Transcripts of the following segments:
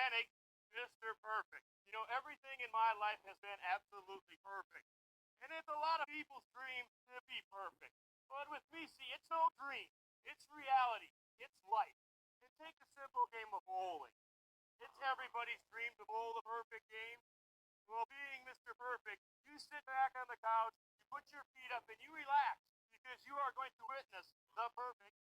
Hennig, Mr. Perfect. Everything in my life has been absolutely perfect. And it's a lot of people's dream to be perfect. But with me, see, it's no dream. It's reality. It's life. And take a simple game of bowling. It's everybody's dream to bowl the perfect game. Well, being Mr. Perfect, you sit back on the couch, you put your feet up, and you relax because you are going to witness the perfect.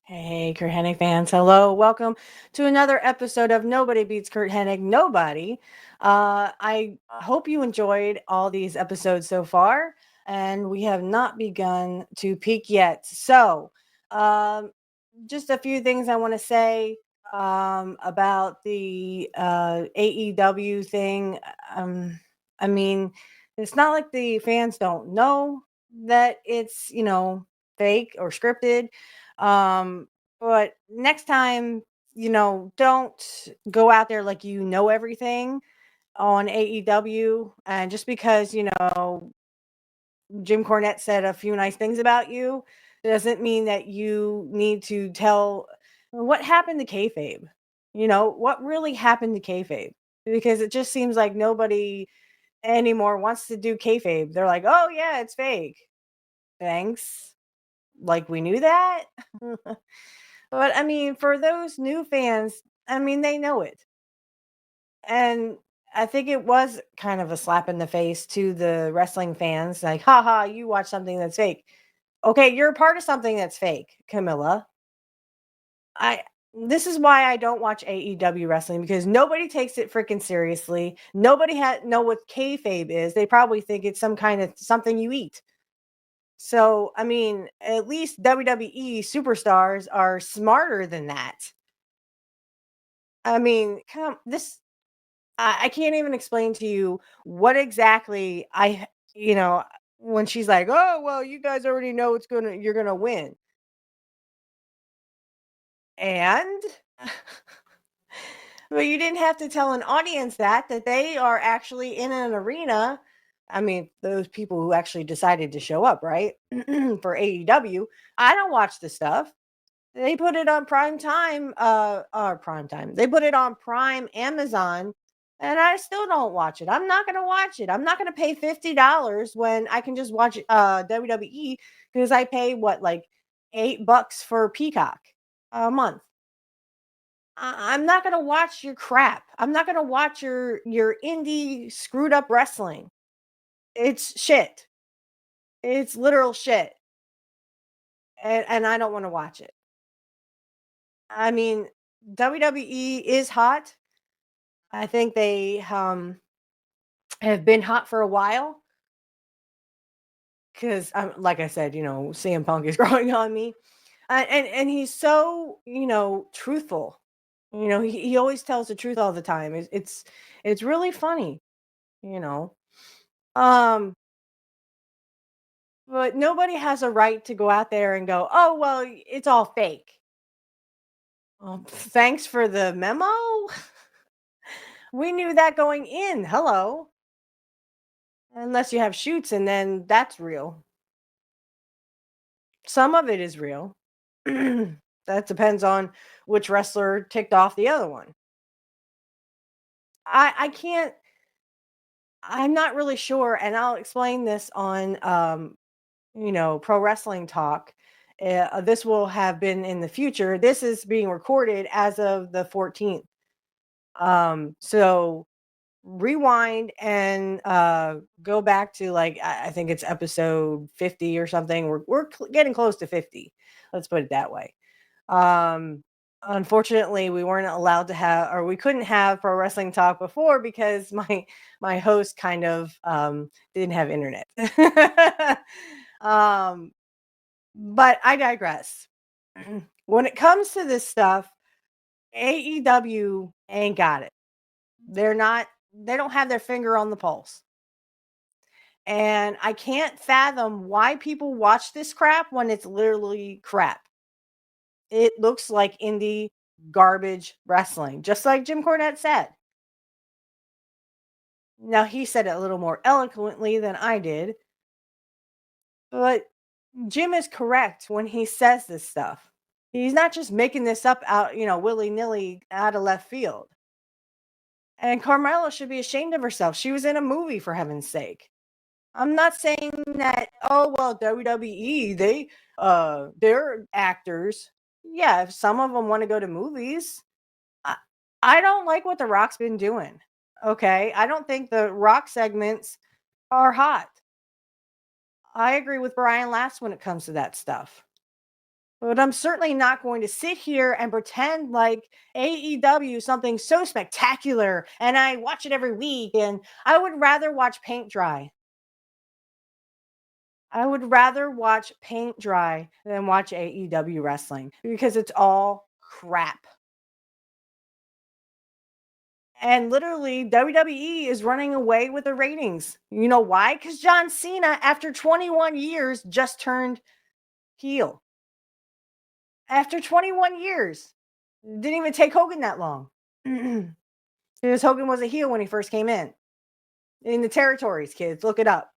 Hey, Curt Hennig fans. Hello. Welcome to another episode of Nobody Beats Curt Hennig. Nobody. I hope you enjoyed all these episodes so far, and we have not begun to peak yet. So, um, just a few things I want to say about the AEW thing. I mean, it's not like the fans don't know that it's, fake or scripted. But next time, don't go out there like you know everything on AEW. And just because, Jim Cornette said a few nice things about you doesn't mean that you need to tell what happened to kayfabe. What really happened to kayfabe? Because it just seems like nobody anymore wants to do kayfabe. They're like, oh yeah, it's fake. Thanks. Like we knew that. But I mean, for those new fans, I mean, they know it. And I think it was kind of a slap in the face to the wrestling fans, like, haha, you watch something that's fake. Okay, you're a part of something that's fake, Camilla. I This is why I don't watch AEW wrestling, because nobody takes it freaking seriously. Nobody know what kayfabe is. They probably think it's some kind of something you eat. So, I mean, at least WWE superstars are smarter than that. I mean, I can't even explain to you what exactly when she's like, "Oh, well, you guys already know you're gonna win." And but you didn't have to tell an audience that they are actually in an arena. I mean, those people who actually decided to show up, right? For AEW. I don't watch the stuff. They put it on prime time, or prime time. They put it on Prime Amazon, and I still don't watch it. I'm not gonna watch it. I'm not gonna pay $50 when I can just watch WWE, because I pay what, like $8 for Peacock a month. I'm not gonna watch your crap. I'm not gonna watch your indie screwed up wrestling. It's shit. It's literal shit, and I don't want to watch it. I mean, WWE is hot. I think they have been hot for a while, because like I said, CM Punk is growing on me, and he's so truthful. He always tells the truth all the time. It's really funny, you know. Um, but nobody has a right to go out there and go, oh well, it's all fake. Thanks for the memo. We knew that going in. Hello. Unless you have shoots, and then that's real. Some of it is real. That depends on which wrestler ticked off the other one. I can't. I'm not really sure, and I'll explain this on Pro Wrestling Talk. This will have been in the future. This is being recorded as of the 14th. So rewind and go back to, like, I think it's episode 50 or something. We're getting close to 50. Let's put it that way. Unfortunately, we weren't allowed to have, or we couldn't have Pro Wrestling Talk before, because my host kind of didn't have internet. um, but I digress. When it comes to this stuff, AEW ain't got it. They don't have their finger on the pulse. And I can't fathom why people watch this crap when it's literally crap. It looks like indie garbage wrestling, just like Jim Cornette said. Now, he said it a little more eloquently than I did, but Jim is correct when he says this stuff. He's not just making this up out, willy nilly out of left field. And Carmella should be ashamed of herself. She was in a movie, for heaven's sake. I'm not saying that, oh, well, WWE, they're actors. Yeah, if some of them want to go to movies. I don't like what The Rock's been doing. Okay. I don't think the Rock segments are hot. I agree with Brian Last when it comes to that stuff. But I'm certainly not going to sit here and pretend like AEW is something so spectacular and I watch it every week and I would rather watch paint dry. I would rather watch paint dry than watch AEW wrestling because it's all crap. And literally, WWE is running away with the ratings. You know why? Because John Cena, after 21 years, just turned heel. After 21 years. Didn't even take Hogan that long. Because Hogan was a heel when he first came in the territories, kids. Look it up.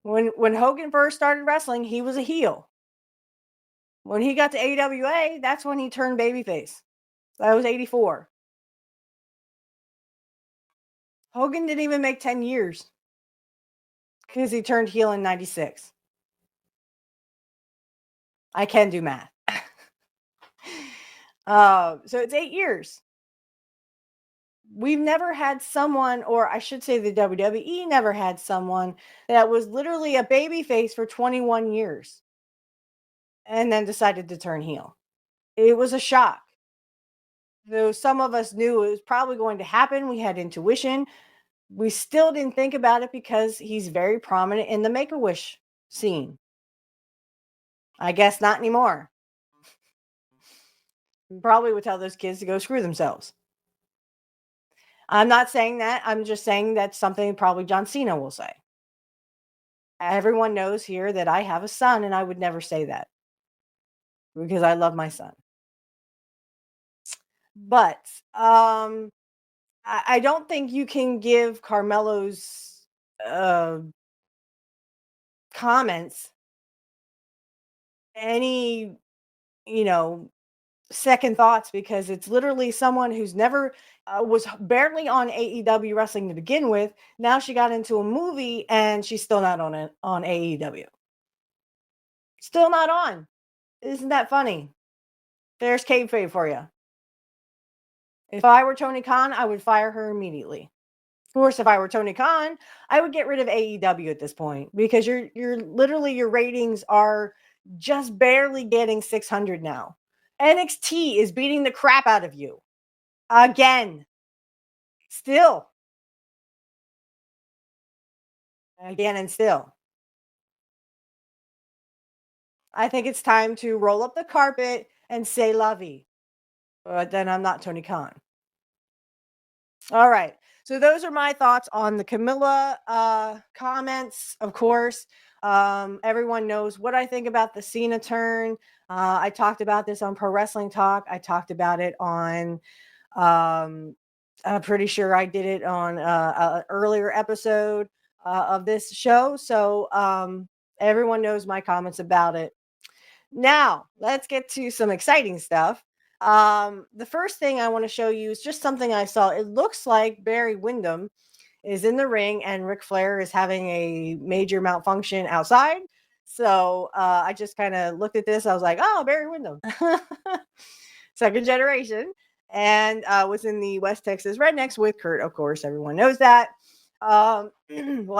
when Hogan first started wrestling, he was a heel. When he got to AWA, that's when he turned babyface. That was 84. Hogan didn't even make 10 years because he turned heel in 96. I can do math. So it's 8 years. We've never had someone, or I should say the WWE never had someone that was literally a babyface for 21 years and then decided to turn heel. It was a shock. Though some of us knew it was probably going to happen, we had intuition. We still didn't think about it because he's very prominent in the Make-A-Wish scene. I guess not anymore. We probably would tell those kids to go screw themselves. I'm not saying that. I'm just saying that's something probably John Cena will say. Everyone knows here that I have a son, and I would never say that because I love my son. But I don't think you can give Carmelo's comments any, you know, second thoughts because it's literally someone who's never was barely on AEW wrestling to begin with. Now she got into a movie and she's still not on it on AEW. Still not on. Isn't that funny? There's kayfabe for you. If I were Tony Khan, I would fire her immediately. Of course, if I were Tony Khan, I would get rid of AEW at this point because you're literally your ratings are just barely getting 600 now. NXT is beating the crap out of you. Again. Still. Again and still. I think it's time to roll up the carpet and say lovey. But then I'm not Tony Khan. All right. So those are my thoughts on the Camilla comments. Of course, everyone knows what I think about the Cena turn. I talked about this on Pro Wrestling Talk. I talked about it on. I'm pretty sure I did it on an earlier episode of this show. So everyone knows my comments about it. Now let's get to some exciting stuff. The first thing I want to show you is just something I saw. It looks like Barry Windham is in the ring and Ric Flair is having a major malfunction outside. So I just kind of looked at this. I was like, oh, Barry Windham, second generation, and was in the West Texas Rednecks with Curt. Of course, everyone knows that. Well,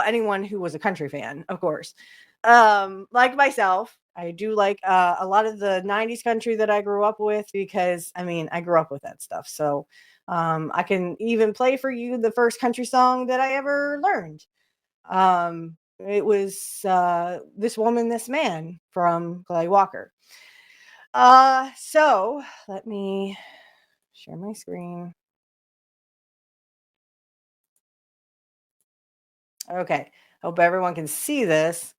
anyone who was a country fan, of course. Like myself, I do like a lot of the 90s country that I grew up with because I grew up with that stuff. So I can even play for you the first country song that I ever learned. It was This Woman, This Man from Clay Walker. So let me share my screen. Okay. Hope everyone can see this.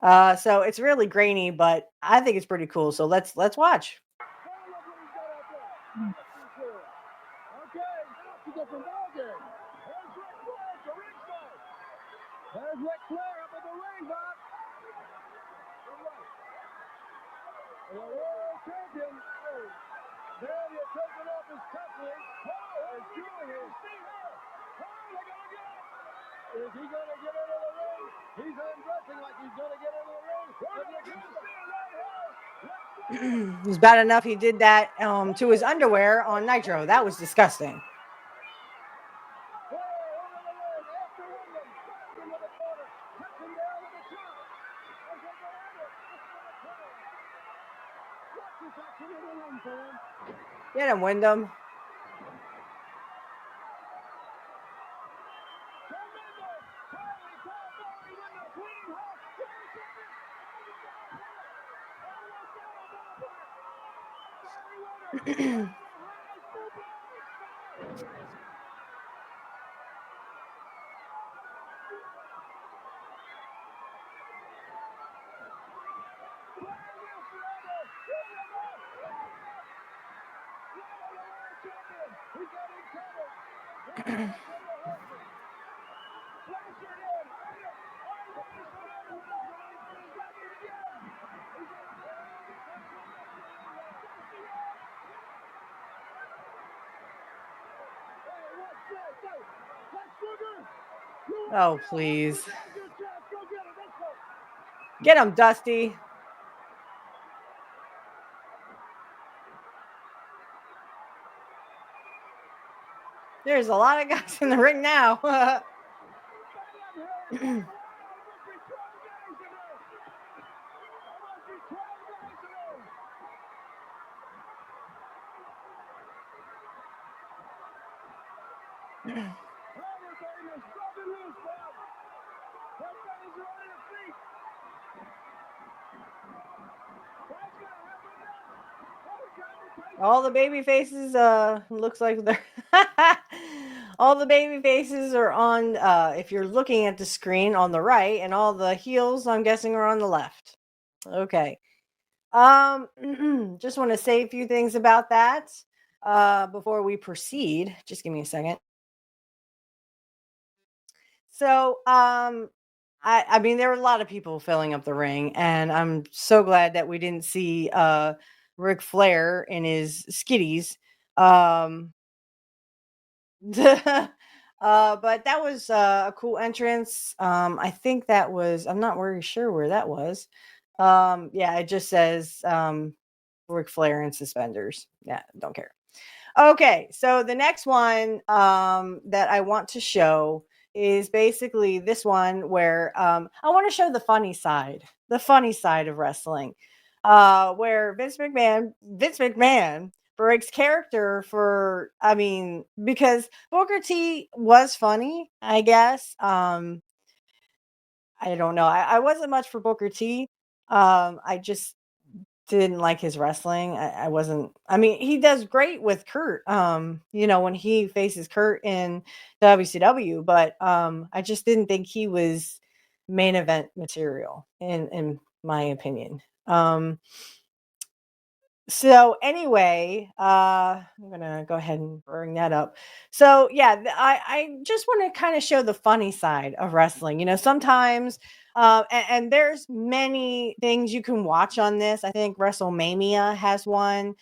So it's really grainy, but I think it's pretty cool. So let's watch. There's Ric Flair up at the ringside. Is he going to get into the ring? He's undressing like he's going to get into the ring. It was bad enough he did that to his underwear on Nitro. That was disgusting. Get him, Wyndham. Oh, please. Get him, Dusty. There's a lot of guys in the ring now. All the baby faces looks like they're all the baby faces are on if you're looking at the screen on the right, and all the heels I'm guessing are on the left. Okay. Just want to say a few things about that before we proceed. Just give me a second. So, I mean, there were a lot of people filling up the ring, and I'm so glad that we didn't see Ric Flair in his skitties. But that was a cool entrance. I think that was. I'm not very sure where that was. Yeah, it just says Ric Flair in suspenders. Yeah, don't care. Okay, so the next one that I want to show is basically this one where I want to show the funny side of wrestling, where Vince McMahon breaks character for, I mean, because Booker T was funny, I guess. I don't know. I wasn't much for Booker T. I just didn't like his wrestling. I wasn't. I mean, he does great with Kurt. When he faces Kurt in WCW, but I just didn't think he was main event material in my opinion. So anyway, I'm gonna go ahead and bring that up. So yeah, I just want to kind of show the funny side of wrestling. Sometimes, and there's many things you can watch on this. I think WrestleMania has one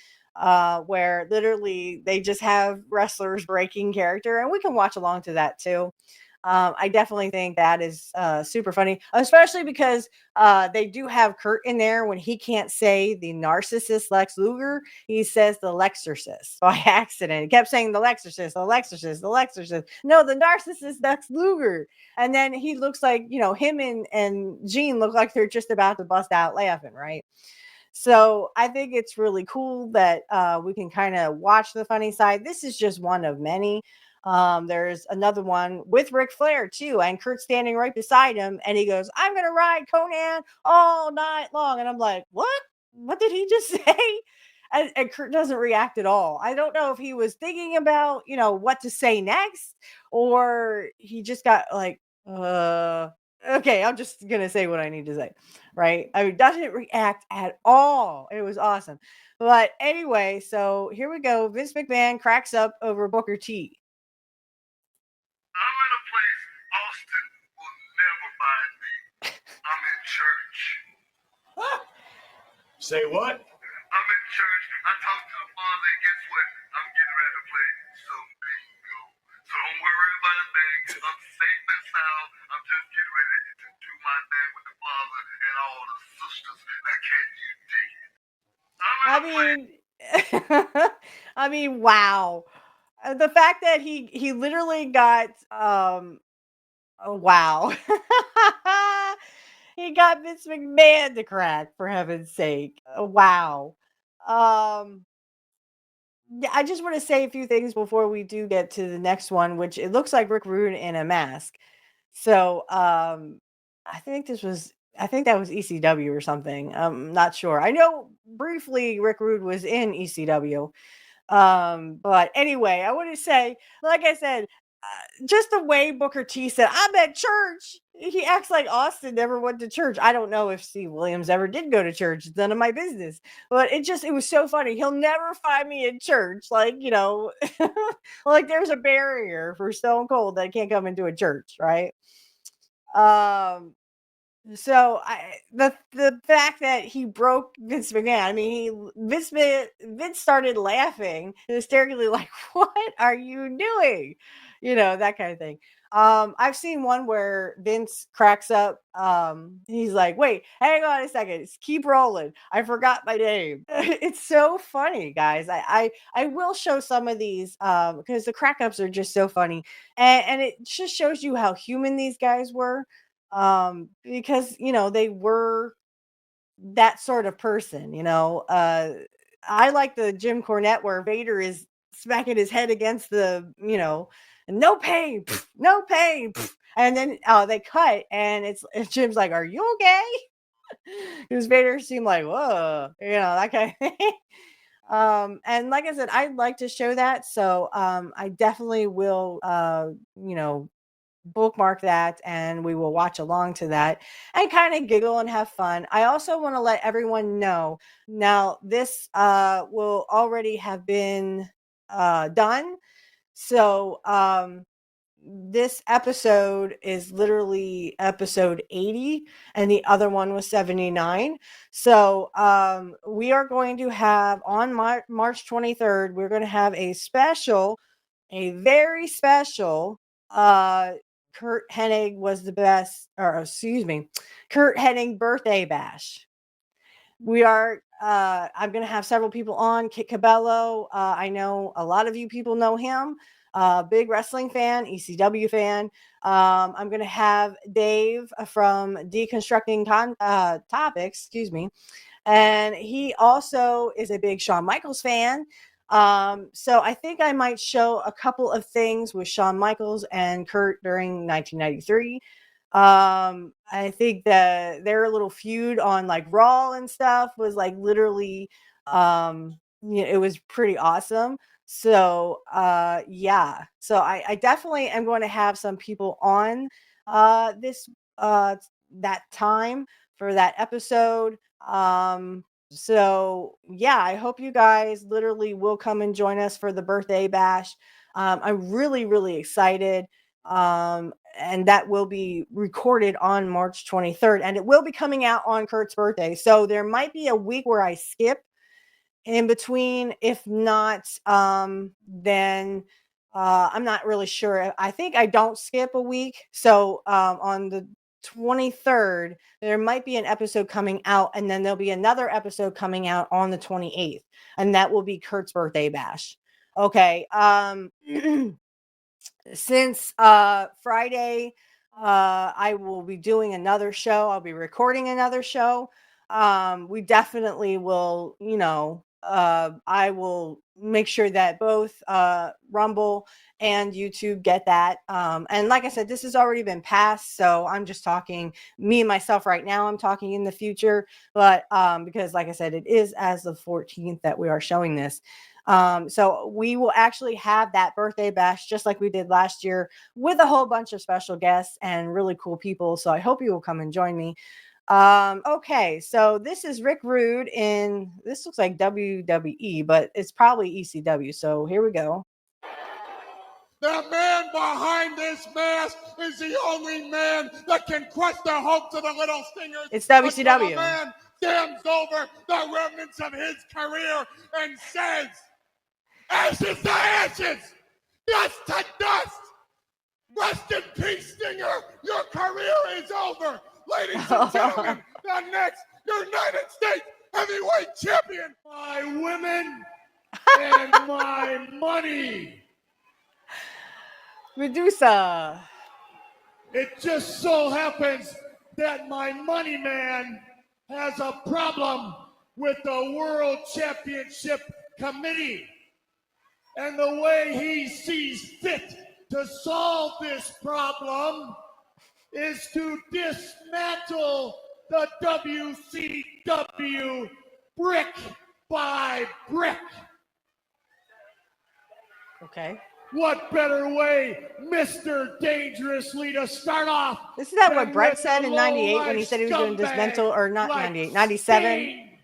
where literally they just have wrestlers breaking character, and we can watch along to that too. I definitely think that is super funny, especially because they do have Kurt in there when he can't say the narcissist Lex Luger. He says the Lexorcist by accident. He kept saying the Lexorcist, the Lexorcist, the Lexorcist. No, the narcissist Lex Luger. And then he looks like, him and Gene look like they're just about to bust out laughing, right? So I think it's really cool that we can kind of watch the funny side. This is just one of many. There's another one with Ric Flair too, and Kurt standing right beside him, and he goes, "I'm gonna ride Conan all night long," and I'm like, "What? What did he just say?" And Kurt doesn't react at all. I don't know if he was thinking about, what to say next, or he just got like, okay, I'm just gonna say what I need to say, right? I mean, doesn't react at all. It was awesome. But anyway, so here we go. Vince McMahon cracks up over Booker T. I'm in a place Austin will never find me. I'm in church. Say what? then guess what? I'm getting ready to play some bingo. So don't worry about a thing. I'm safe and sound. I'm just getting ready to do my thing with the father and all the sisters. Now, can you dig it? I mean, I mean, wow. The fact that he literally got oh, wow. He got Vince McMahon to crack, for heaven's sake. Wow. Yeah, I just want to say a few things before we do get to the next one, which it looks like Rick Rude in a mask. So, I think that was ECW or something. I'm not sure. I know briefly Rick Rude was in ECW. But anyway, I want to say, like I said, just the way Booker T said, I'm at church. He acts like Austin never went to church. I don't know if Steve Williams ever did go to church. It's none of my business. But it was so funny. He'll never find me in church. Like, like there's a barrier for Stone Cold that can't come into a church, right? Um, so the fact that he broke Vince McMahon, I mean, Vince started laughing hysterically, like, "What are you doing?" That kind of thing. I've seen one where Vince cracks up. He's like, "Wait, hang on a second, keep rolling. I forgot my name." It's so funny, guys. I will show some of these because the crack ups are just so funny, and it just shows you how human these guys were because they were that sort of person. I like the Jim Cornette where Vader is smacking his head against the no pain, pff, no pain, pff. And then they cut and it's Jim's like, are you okay? Because Vader seemed like, whoa, that kind of thing. And like I said, I'd like to show that, so I definitely will bookmark that and we will watch along to that and kind of giggle and have fun. I also want to let everyone know now this will already have been done. So this episode is literally episode 80 and the other one was 79. So we are going to have on March 23rd, we're going to have a very special Curt Hennig was the best, or excuse me, Curt Hennig birthday bash. We are I'm gonna have several people on. Kit Cabello. I know a lot of you people know him. Big wrestling fan, ECW fan. I'm gonna have Dave from Deconstructing Topics, excuse me. And he also is a big Shawn Michaels fan. So I think I might show a couple of things with Shawn Michaels and Curt during 1993. I think that their little feud on like Raw and stuff was like literally, it was pretty awesome. So, yeah. So I definitely am going to have some people on this that time for that episode. So yeah, I hope you guys literally will come and join us for the birthday bash. I'm really, really excited. And that will be recorded on March 23rd, and it will be coming out on Curt's birthday. So there might be a week where I skip in between. If not, then I'm not really sure. I think I don't skip a week. So on the 23rd, there might be an episode coming out, and then there'll be another episode coming out on the 28th, and that will be Curt's birthday bash. Okay. Since Friday, I will be doing another show. I'll be recording another show. We definitely will, I will make sure that both Rumble and YouTube get that. And like I said, this has already been passed, so I'm just talking me and myself right now. I'm talking in the future, but because like I said, it is as the 14th that we are showing this. So we will actually have that birthday bash just like we did last year with a whole bunch of special guests and really cool people. So I hope you will come and join me. Okay, so this is Rick Rude in, this looks like WWE, but it's probably ECW. So here we go. The man behind this mask is the only man that can crush the hopes of the little stingers. It's WCW. The man stands over the remnants of his career and says, Ashes to ashes, dust to dust. Rest in peace, Stinger. Your career is over. Ladies and gentlemen, the next United States heavyweight champion. My women and my money. Medusa. It just so happens that my money man has a problem with the World Championship Committee. And the way he sees fit to solve this problem is to dismantle the WCW brick by brick. Okay. What better way, Mr. Dangerously, to start off? This is that what than Brett with said the in 98 when he said he was going to low-life dismantle, or not scumbag 98, like 97, Sting.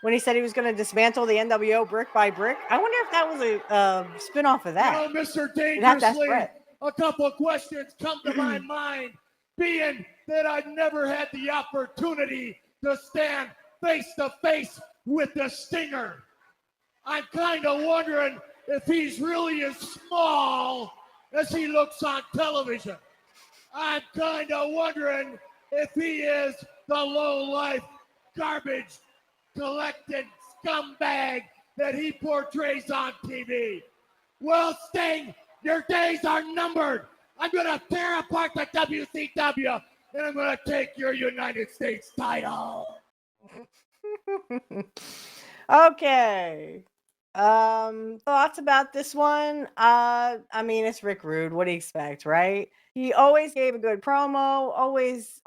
when he said he was going to dismantle the NWO brick by brick. I wonder if that was a spin-off of that. You know, Mr. You'd have to ask Dangerously, Brett. a couple of questions come to my mind, being that I've never had the opportunity to stand face to face with the Stinger. I'm kind of wondering if he's really as small as he looks on television. I'm kind of wondering if he is the low-life garbage collecting scumbag that he portrays on TV. Well, Sting, your days are numbered. I'm going to tear apart the WCW, and I'm going to take your United States title. Okay. Thoughts about this one? I mean, it's Rick Rude. What do you expect, right? He always gave a good promo. Always.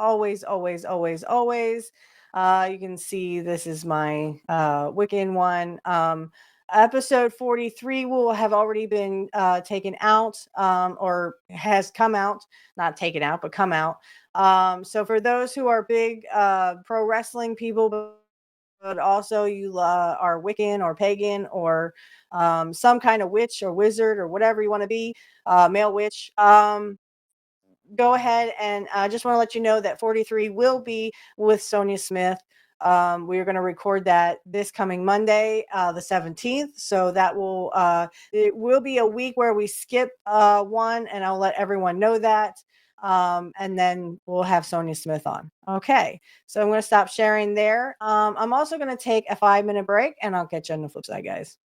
You can see this is my Wiccan one. Episode 43 will have already been taken out, or has come out, not taken out, but come out. So for those who are big pro wrestling people, but also you are Wiccan or pagan or some kind of witch or wizard or whatever you want to be, male witch, go ahead, and I just want to let you know that 43 will be with Sonia Smith. We're going to record that this coming Monday, the 17th. So that will it will be a week where we skip one, and I'll let everyone know that. And then we'll have Sonia Smith on. Okay, so I'm going to stop sharing there. I'm also going to take a 5-minute break, and I'll catch you on the flip side, guys.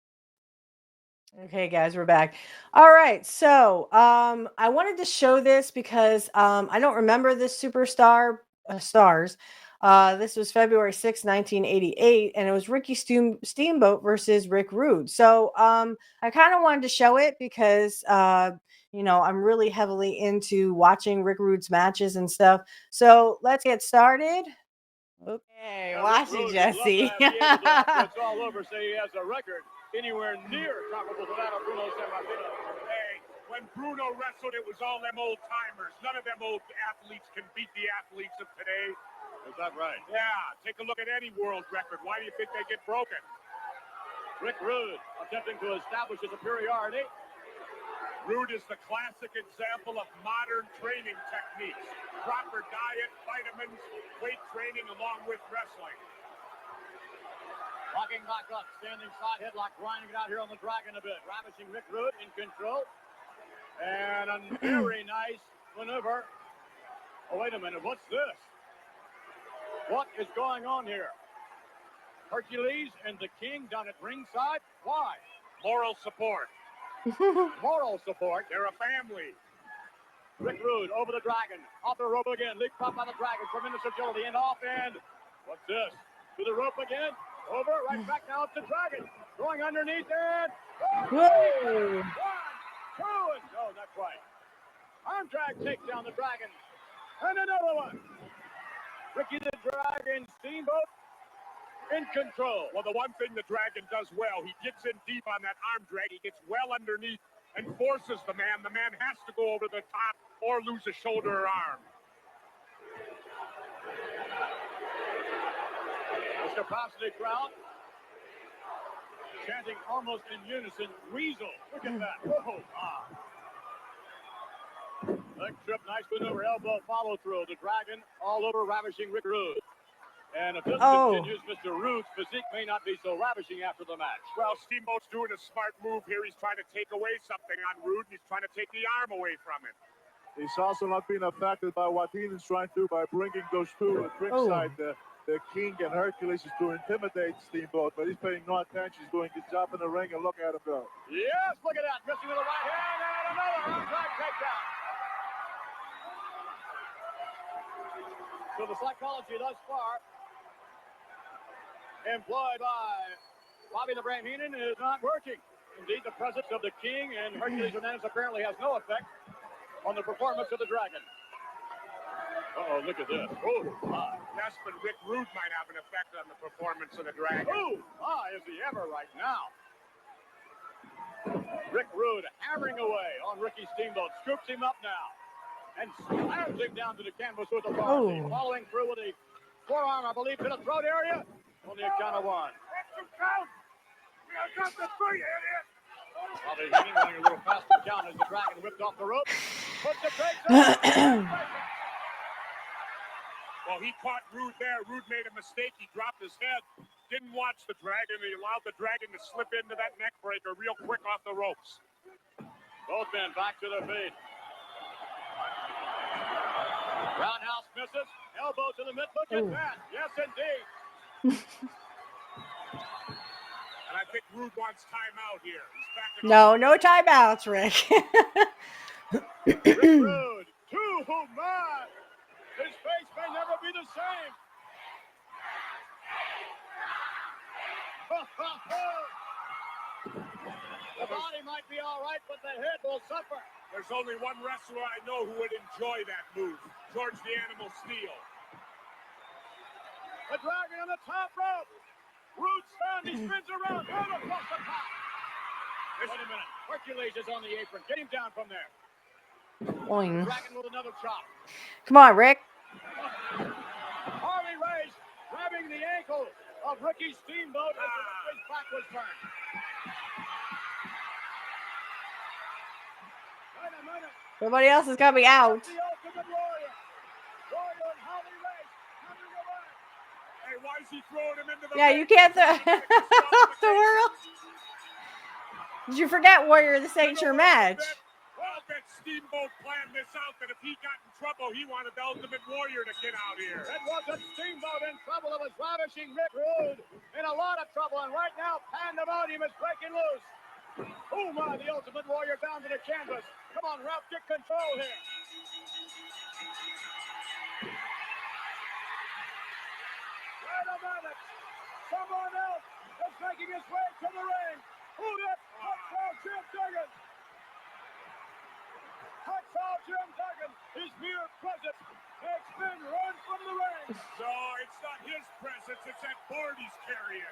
Okay, guys, we're back. All right, so I wanted to show this because I don't remember this superstar stars. This was February 6, 1988, and it was Ricky Steamboat versus Rick Rude. So I kind of wanted to show it because you know, I'm really heavily into watching Rick Rude's matches and stuff. So let's get started. Okay, watch it, Jesse. It's all over. Say he has a record anywhere near comparable to that of Bruno Sammartino. Hey, when Bruno wrestled, it was all them old timers. None of them old athletes can beat the athletes of today. Is that right? Yeah, take a look at any world record. Why do you think they get broken? Rick Rude attempting to establish his superiority. Rude is the classic example of modern training techniques. Proper diet, vitamins, weight training along with wrestling. Walking back up, standing side headlock, grinding it out here on the Dragon a bit. Ravishing Rick Rude in control. And a very nice maneuver. Oh, wait a minute, what's this? What is going on here? Hercules and the King down at ringside? Why? Moral support. Moral support. They're a family. Rick Rude over the Dragon. Off the rope again. Leaped up by the Dragon. Tremendous agility and off end. What's this? To the rope again. Over. Right back now. It's the Dragon. Going underneath and... Whoa. 1, 2, and... No, not quite. Arm drag takes down the Dragon. And another one. Ricky the Dragon Steamboat in control. Well, the one thing the Dragon does well, he gets in deep on that arm drag. He gets well underneath and forces the man. The man has to go over the top or lose a shoulder or arm. The capacity crowd chanting almost in unison, Weasel. Look at that. Whoa. Leg trip, nice maneuver, elbow follow through. The Dragon all over ravishing Rick Rude. And if this Oh. continues, Mr. Rude's physique may not be so ravishing after the match. Well, Steamboat's doing a smart move here. He's trying to take away something on Rude, and he's trying to take the arm away from him. He's also not being affected by what Heenan's trying to do by bringing those two at ringside. The King and Hercules is to intimidate Steamboat, but he's paying no attention. He's doing his job in the ring, and look at him go. Yes, look at that. Missing with the right hand, and another arm drag takedown. So the psychology thus far employed by Bobby the Brain Heenan is not working. Indeed, the presence of the King and Hercules Hernandez apparently has no effect on the performance of the Dragon. Uh-oh, look at this. Oh, my. Yes, but Rick Rude might have an effect on the performance of the Dragon. Oh, my, is he ever right now. Rick Rude hammering away on Ricky Steamboat. Scoops him up now and slams him down to the canvas with authority. Following through with a forearm, I believe, to the throat area on the account of one. Bobby Heenan running a little faster count as the Dragon whipped off the rope. Puts the brakes on. Well, he caught Rude there. Rude made a mistake. He dropped his head. Didn't watch the Dragon. He allowed the Dragon to slip into that neck breaker real quick off the ropes. Both men back to their feet. Roundhouse misses. Elbow to the mid. Look at that. Yes, indeed. And I think Rude wants timeout here. He's back in No timeouts, Rick. Rick Rude. Oh, my. His face may never be the same. The body might be all right, but the head will suffer. There's only one wrestler I know who would enjoy that move. George the Animal Steel. The Dragon on the top rope. Rude stunned. He spins around. Right across the top. Wait a minute. Hercules is on the apron. Get him down from there. Boing. Dragon with another chop. Come on, Rick. Harley Race grabbing the ankle of Ricky Steamboat as his back was turned. Wait a minute. Everybody else is coming out. The Ultimate Warrior. Warrior and Harley Race coming away. Hey, why is he throwing him into the Yeah, ring? you can't the world. Did you forget Warrior? This ain't your match. Well, I bet Steamboat planned this out, that if he got in trouble, he wanted the Ultimate Warrior to get out here. It wasn't Steamboat in trouble. It was ravishing Rick Rude in a lot of trouble. And right now, pandemonium is breaking loose. Oh, my, the Ultimate Warrior down to the canvas. Come on, Ralph, get control here. Wait a minute. Someone else is making his way to the ring. Who did? Hacksaw Jim Duggan. Hacksaw Jim Duggan, his mere presence makes men run from the ring. So it's not his presence, it's that board he's carrying.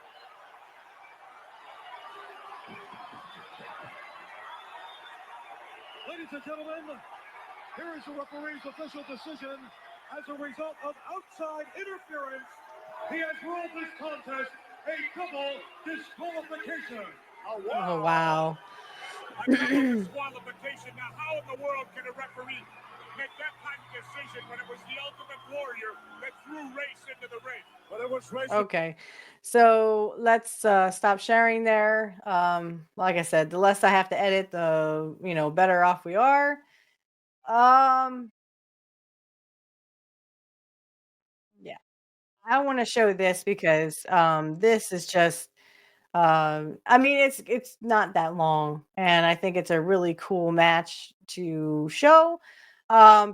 Ladies and gentlemen, here is the referee's official decision. As a result of outside interference, he has ruled this contest a double disqualification. Oh, wow. A double disqualification. Now, how in the world can a referee make that kind of decision when it was the Ultimate Warrior that threw Race into the ring? But it was Race. Okay, so let's stop sharing there. Like I said, the less I have to edit, the better off we are. Yeah, I want to show this because this is just I mean, it's not that long, and I think it's a really cool match to show.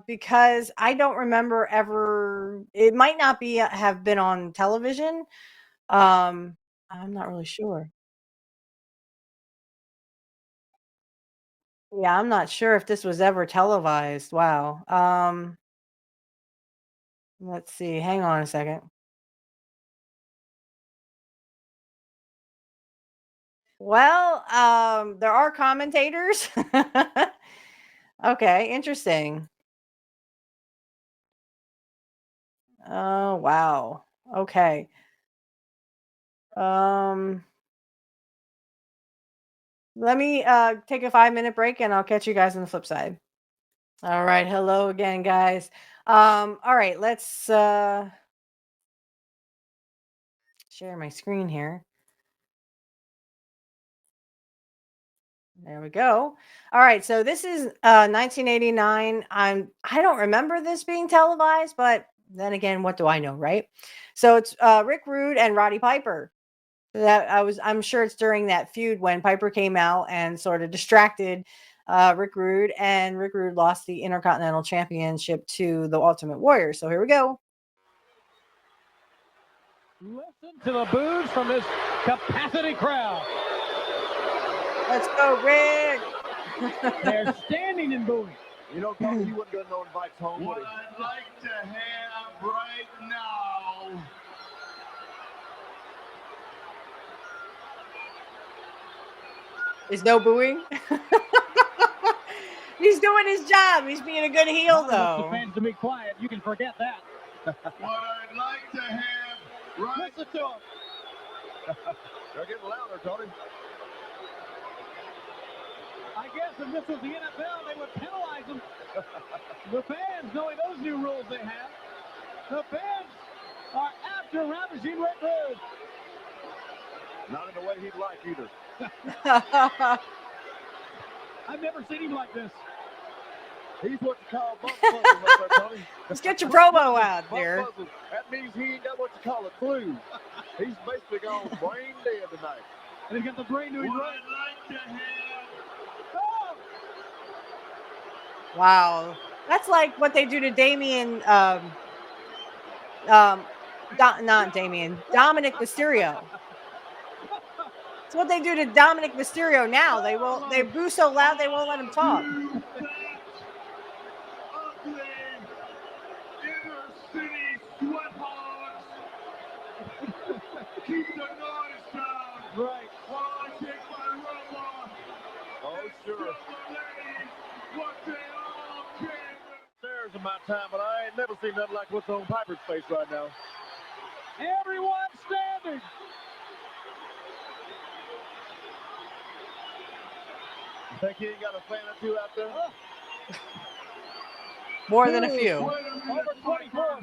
Because I don't remember ever. It might not be have been on television. I'm not really sure. Yeah, I'm not sure if this was ever televised. Wow. Let's see. Hang on a second. Well, there are commentators. Okay, interesting. Oh, wow. Okay. Let me take a 5-minute break and I'll catch you guys on the flip side. All right, hello again, guys. All right, let's share my screen here. There we go. All right, so this is 1989. I don't remember this being televised, but then again, what do I know, right? So it's Rick Rude and Roddy Piper. I'm sure it's during that feud when Piper came out and sort of distracted Rick Rude, and Rick Rude lost the Intercontinental Championship to the Ultimate Warrior. So here we go. Listen to the boos from this capacity crowd. Let's go, Rick. They're standing and booing. You know, Tony, he wouldn't get no invites home. What I'd like to have right now Is no booing. He's doing his job. He's being a good heel, though. The fans to be quiet. You can forget that. what I'd like to have right Listen to him. They're getting louder, Tony. I guess if this was the NFL, they would penalize them. The fans, knowing those new rules they have, the fans are after Ravishing Rick Rude. Not in the way he'd like either. I've never seen him like this. He's what you call bump puzzle, there, Tony. Let's get your promo out Bump there. puzzle. That means he ain't got what you call a clue. He's basically gone brain dead tonight. And he's got the brain to his what right. I'd like to have Wow, that's like what they do to Damien. Not Damien. Dominic Mysterio. It's what they do to Dominic Mysterio now. They boo so loud they won't let him talk. you ugly inner city sweat hogs. Keep the noise down Right. while I take my robe off. Oh, sure. Tell the ladies what they all came with. There's in my time, but I ain't never seen nothing like what's on Piper's face right now. Everyone standing. You think he ain't got a fan or two out there? More than a few. Wait a minute, Over 24.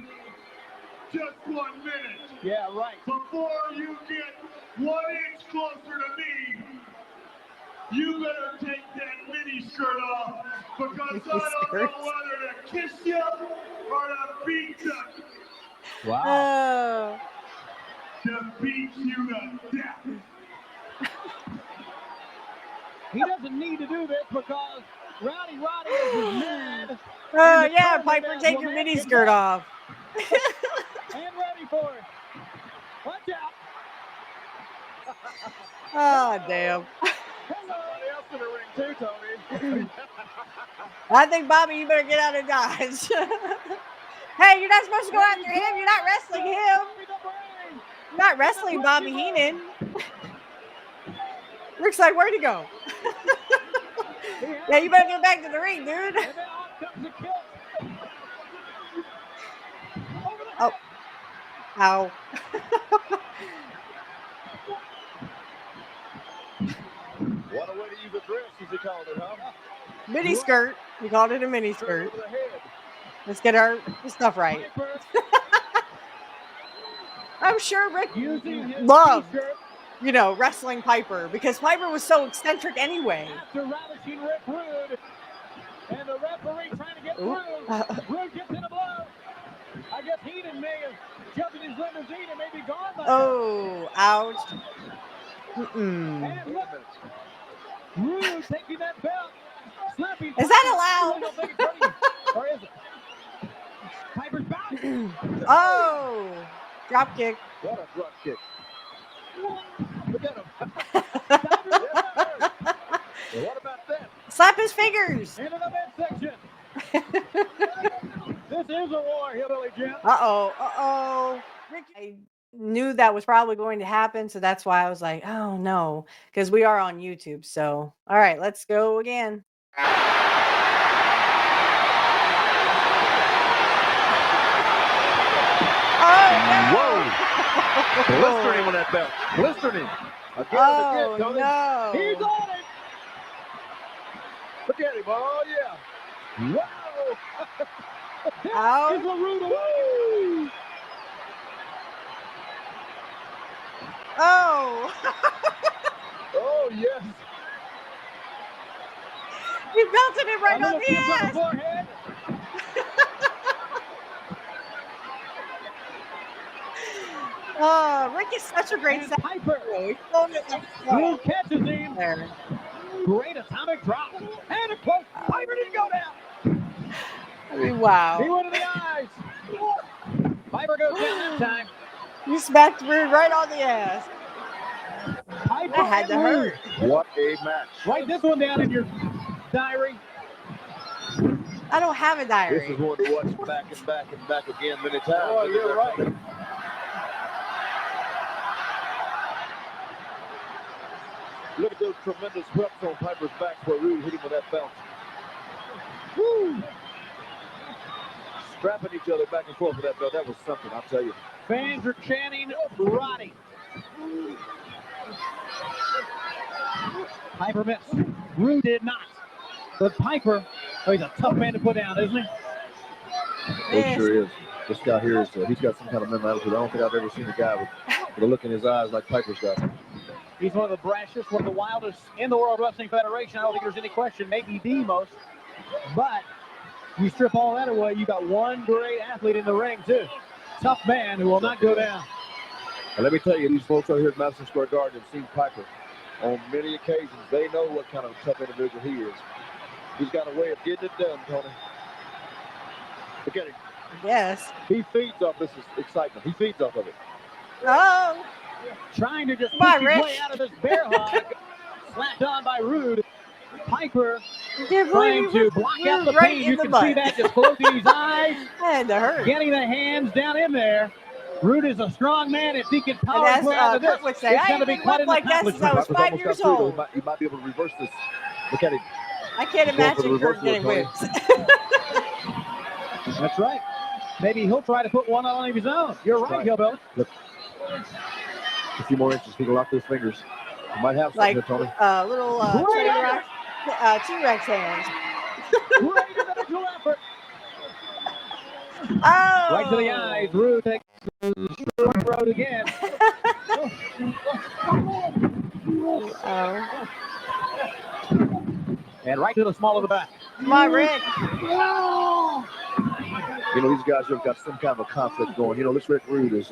just 1 minute. Yeah, right. Before you get 1 inch closer to me, you better take that mini skirt off because I don't know Skirt? whether to kiss you or to beat you. Oh, To beat you to death. He doesn't need to do this because Roddy is mad oh yeah, Piper, take your mini skirt off. and ready for it. Watch out. Oh damn. Somebody else in the ring too, Tony. I think Bobby, you better get out of Dodge. Hey, you're not supposed to go after him. You're not wrestling him. You're not wrestling Bobby Heenan. Rick's like, where'd he go? Yeah, you better get back to the ring, dude. And then off comes the kick. Oh. Ow. What a way to use a dress, as he called it, huh? Mini skirt. We called it a mini skirt. Over the head. Let's get our stuff right. Piper I'm sure Rick using his loved, t-shirt wrestling Piper because Piper was so eccentric anyway. after ravishing Rick Rude. And the referee trying to get Oop. through. Rude gets in a blow. I guess Heenan may have jumped in his limousine and maybe gone by now. Oh, ouch. Mm-mm. And look, Rude taking that belt. Slapping Is that Piper. allowed? I don't think it's ready. Or is it? Piper's back. Oh, drop kick. What a drop kick. Look at him. Well, what about that? Slap his fingers. Into the midsection. This is a war, Hillbilly Jim. Uh-oh. I knew that was probably going to happen, so that's why I was like, oh no, because we are on YouTube. So, all right, let's go again. Whoa! Blistering him on that belt. Blistering him. Again and Oh again, Tony. no. He's on it. Look at him. Oh, yeah. Wow. Ow. Is a rude away. Oh, Oh, yes. he belted him right A on little the kiss on the ass. forehead. Rick is such a great And side Piper. hero. He's throwing it like Rude catches him. there. Great atomic drop. And a close. Piper didn't go down. I mean, He wow. went to the eyes. Piper goes down that time. You smacked Rude right on the ass. Piper That had to and Rude. hurt. What a match. Write this one down in your diary. I don't have a This diary. is one to watch back and back and back again many times. Oh, you're right. Look at those tremendous reps on Piper's back where Rude hit him with that bounce. Woo! Strapping each other back and forth with that belt. That was something, I'll tell you. Fans are chanting Roddy. Piper missed. Rude did not. But Piper, oh, he's a tough man to put down, isn't he? He sure is. This guy here is, he's got some kind of mental attitude. I don't think I've ever seen a guy with a look in his eyes like Piper's got. He's one of the brashest, one of the wildest in the World Wrestling Federation. I don't think there's any question, maybe the most. But you strip all that away, you got one great athlete in the ring, too. Tough man who will not go down. And let me tell you, these folks out here at Madison Square Garden have seen Piper on many occasions. They know what kind of a tough individual he is. He's got a way of getting it done, Tony. Look at him. Yes. He feeds off this excitement. He feeds off of it. Oh. Trying to just Come on, push his Rick. way out of this bear hug. Slapped on by Rude. Piper Did trying to Rude block out the right pain. in You the can butt. see that just closing his eyes. That had to hurt. Getting the hands down in there. Rude is a strong man. If he can And power as play out of this, Kurt would say, it's I going to ain't be been quite whipped an like that since I accomplishment. was Piper's 5 almost years got through, though. old. He might be able to reverse this. Look at him. I can't He's going for the imagine Kurt reversal, getting Tony. whipped. That's right. Maybe he'll try to put one on of his own. You're right, Hillbilly. Look. A few more inches. He can lock those fingers. He might have something Like here, Tony. little T-Rex hands. Great individual effort. Oh. Right to the eyes. Rude takes the short road again. Oh. And right to the small of the back. Come on, Rick. You know, these guys have got some kind of a conflict going. You know, this Rick Rude is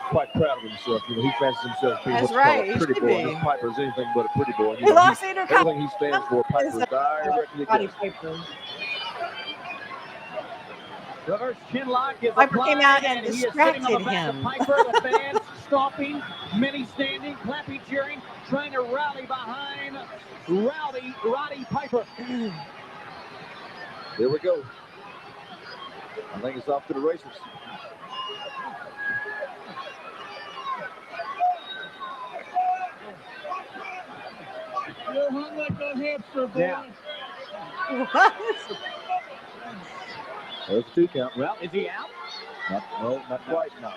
quite proud of himself. You know, he fancies himself being That's what's called right, a he pretty should boy. be. And this Piper is anything but a pretty boy. You He know, lost Cedar everything he stands for, Piper is directly Roddy against. Piper. Reverse chin lock is Piper applied, came out and he is sitting on the distracted back him. of Piper. The fans stomping, many standing, clapping, cheering, trying to rally behind Roddy Piper. Here we go. I think it's off to the races. You're hung like a hamster, boy. Yeah. What? There's a 2 count. Well, is he out? No, not quite. No.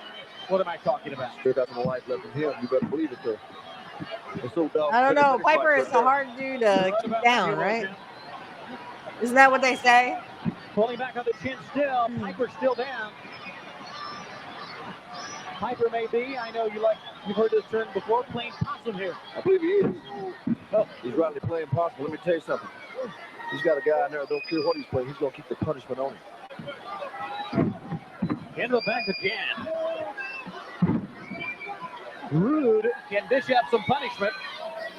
What am I talking about? Still got some life left in him. You better believe it, though. It's so dumb. I don't know. Piper is a hard dude to keep down, right? Isn't that what they say? Pulling back on the chin still. Piper's still down. Piper may be, I know you've heard this term before, playing possum here. I believe he is. Oh, he's rightly playing possible. Let me tell you something. He's got a guy in there. Don't care what he's playing. He's going to keep the punishment on him. Into the back again. Rude can dish out some punishment.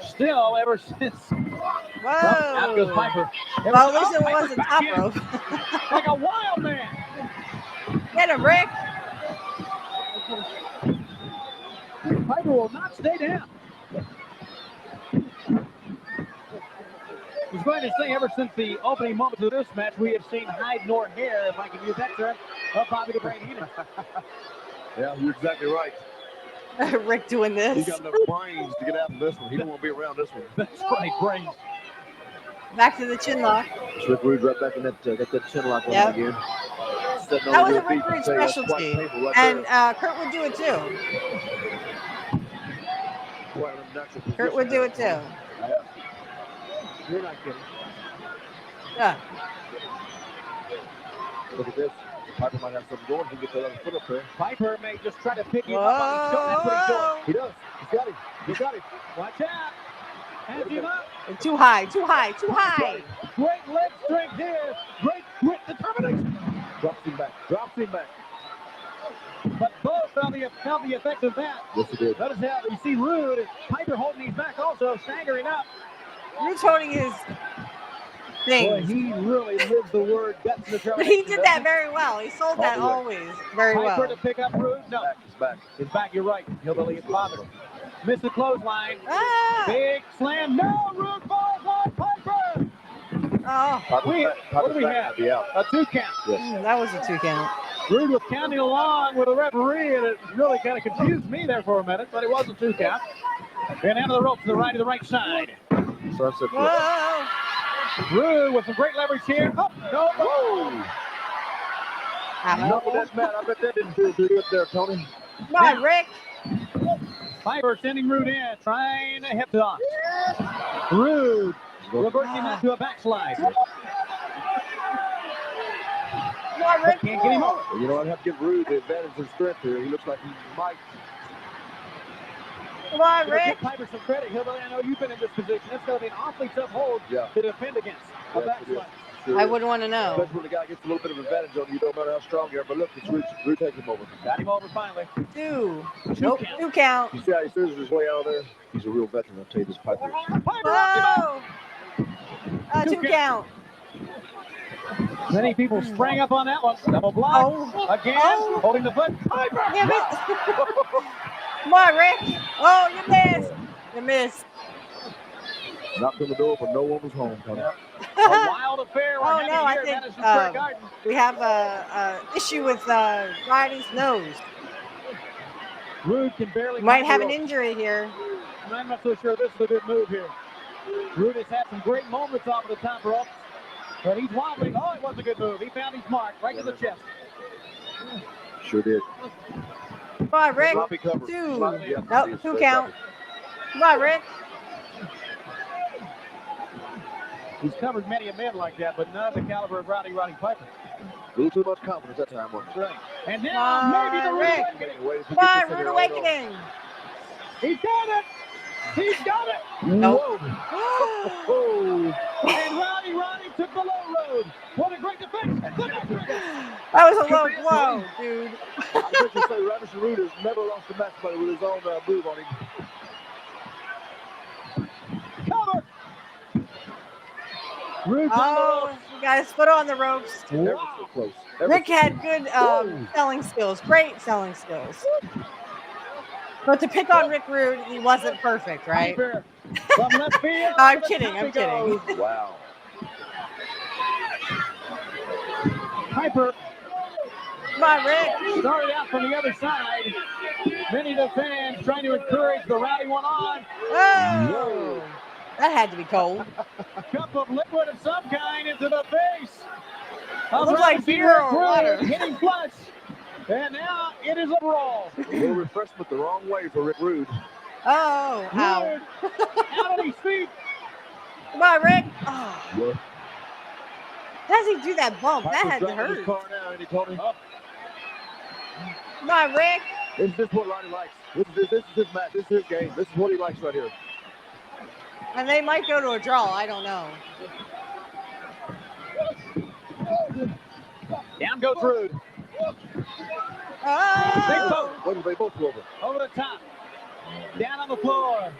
Still, ever since. Whoa. Well, out goes Piper. Well, at least it Piper wasn't back top in rope. like a wild man. Get him, Rick. Piper will not stay down. I was going to say, ever since the opening moments of this match, we have seen hide nor hair, if I can use that term, of Bobby the Brain Heenan. Yeah, you're exactly right. Rick doing this. He's got enough brains to get out of this one. He don't want to be around this one. That's right, brains. Back to the chin lock. Rick Rude right back in that, got that chin lock on Yep. him again. That was a Rick Rude specialty. And Kurt would do it too. Kurt would do it too. You're not kidding. Yeah. Look at this. Piper might have something going. He gets the other foot up there. Piper may just try to pick him up on his shoulder. That's what he's doing. He does. He's got him. He's got him. Watch out. Hands him up. And too high, too high, too high. Great leg strength here. Great grit determination. Drops him back. Drops him back. But both felt the effects of that. Yes, he did. Notice how you see Rude and Piper holding his back also, staggering up. Rude's holding his Boy, thing. he really lives the word guts and But determination. he did that very well. He sold that always very Piper well. to pick up Rude. No, He's back. his back, you're right. He'll believe his father. Missed the clothesline. Ah! Big slam. No, Rude falls on Piper. Oh, What do we have? A 2 count. that was a 2 count. Rude was counting along with the referee, and it really kind of confused me there for a minute, but it was a 2 count. And out of the rope to the right side. Sunset flip. Whoa! Rude with some great leverage here. Oh, no. Whoa! Enough of that, man. I bet that didn't feel too good there, Tony. Come on, Rick. Piper sending Rude in, trying to hip toss. Rude reversing that to a backslide. Come on, Rick. Can't get him over. Well, you know, I'd have to give Rude the advantage of strength here. He looks like he might. Come on, Give Rick. Piper some credit. Hillbilly, I know you've been in this position. It's going to be an awfully tough hold to defend against. A Yes, it is. backslide. Sure I is. wouldn't want to know. Especially when the guy gets a little bit of advantage on you. You don't matter how strong you are. But look, it's Rude takes him over. Got him over finally. 2. Two Nope, count. 2 count. You see how he scissors his way out of there? He's a real veteran. I'll tell you this, Piper. Whoa! 2 count. Many people sprang up on that one. Double block. Oh. Again. Oh. Holding the foot. Piper. Give it. Come on, Rick. Oh, you missed. You missed. Knocked on the door, but no one was home, Tony. A wild affair. We're Oh, having no, I here at think, Madison Square Garden. We have a issue with Riley's nose. Rude can barely. Might climb have the an rope. injury here. I'm not so sure this is a good move here. Rude has had some great moments off of the top rope, but he's wobbling. Oh, it was a good move. He found his mark right to the chest. Sure did. Come on, Rick. Sloppy cover. 2. Sloppy, yeah. Nope, It's 2 very count. sloppy. Come on, Rick. He's covered many a men like that, but none of the caliber of Roddy Piper. A little too much confidence that time, wasn't it? Right. And now maybe the Rude Rick. Awakening. Wait till Come he on, gets in Rude there right on. Awakening. He's got it. He's got it. Nope. Oh, And Roddy took the low road. What a great defense. That was a low blow, dude. I bet you say Robinson Rude has never lost a match, but with his own move on him. Cover. Rude's on the Oh, ropes. he got his foot on the ropes. Ever so close. Ever Rick had good selling skills, great selling skills. But to pick on Rick Rude, he wasn't perfect, right? Piper from left field. I'm To the kidding, top I'm he kidding. goes. Wow. Piper Come on, Rick. started out from the other side. Many of the fans trying to encourage the rowdy one on. Oh, that had to be cold. A cup of liquid of some kind into the face. It looks like beer or water. Hitting flush. And now it is a brawl. A little refreshment the wrong way for Rick Rude. Oh, ow. Rude out on his feet. Come on, Rick. Oh, Yeah. how does he do that bump? That Piper's had to driving his hurt. car now, and he told me, Come on, Rick. this is what Roddy likes. This is his match. This is his game. This is what he likes right here. And they might go to a draw. I don't know. Down goes Rude. Big Oh, boat What did they both go over? over the top. Down on the floor.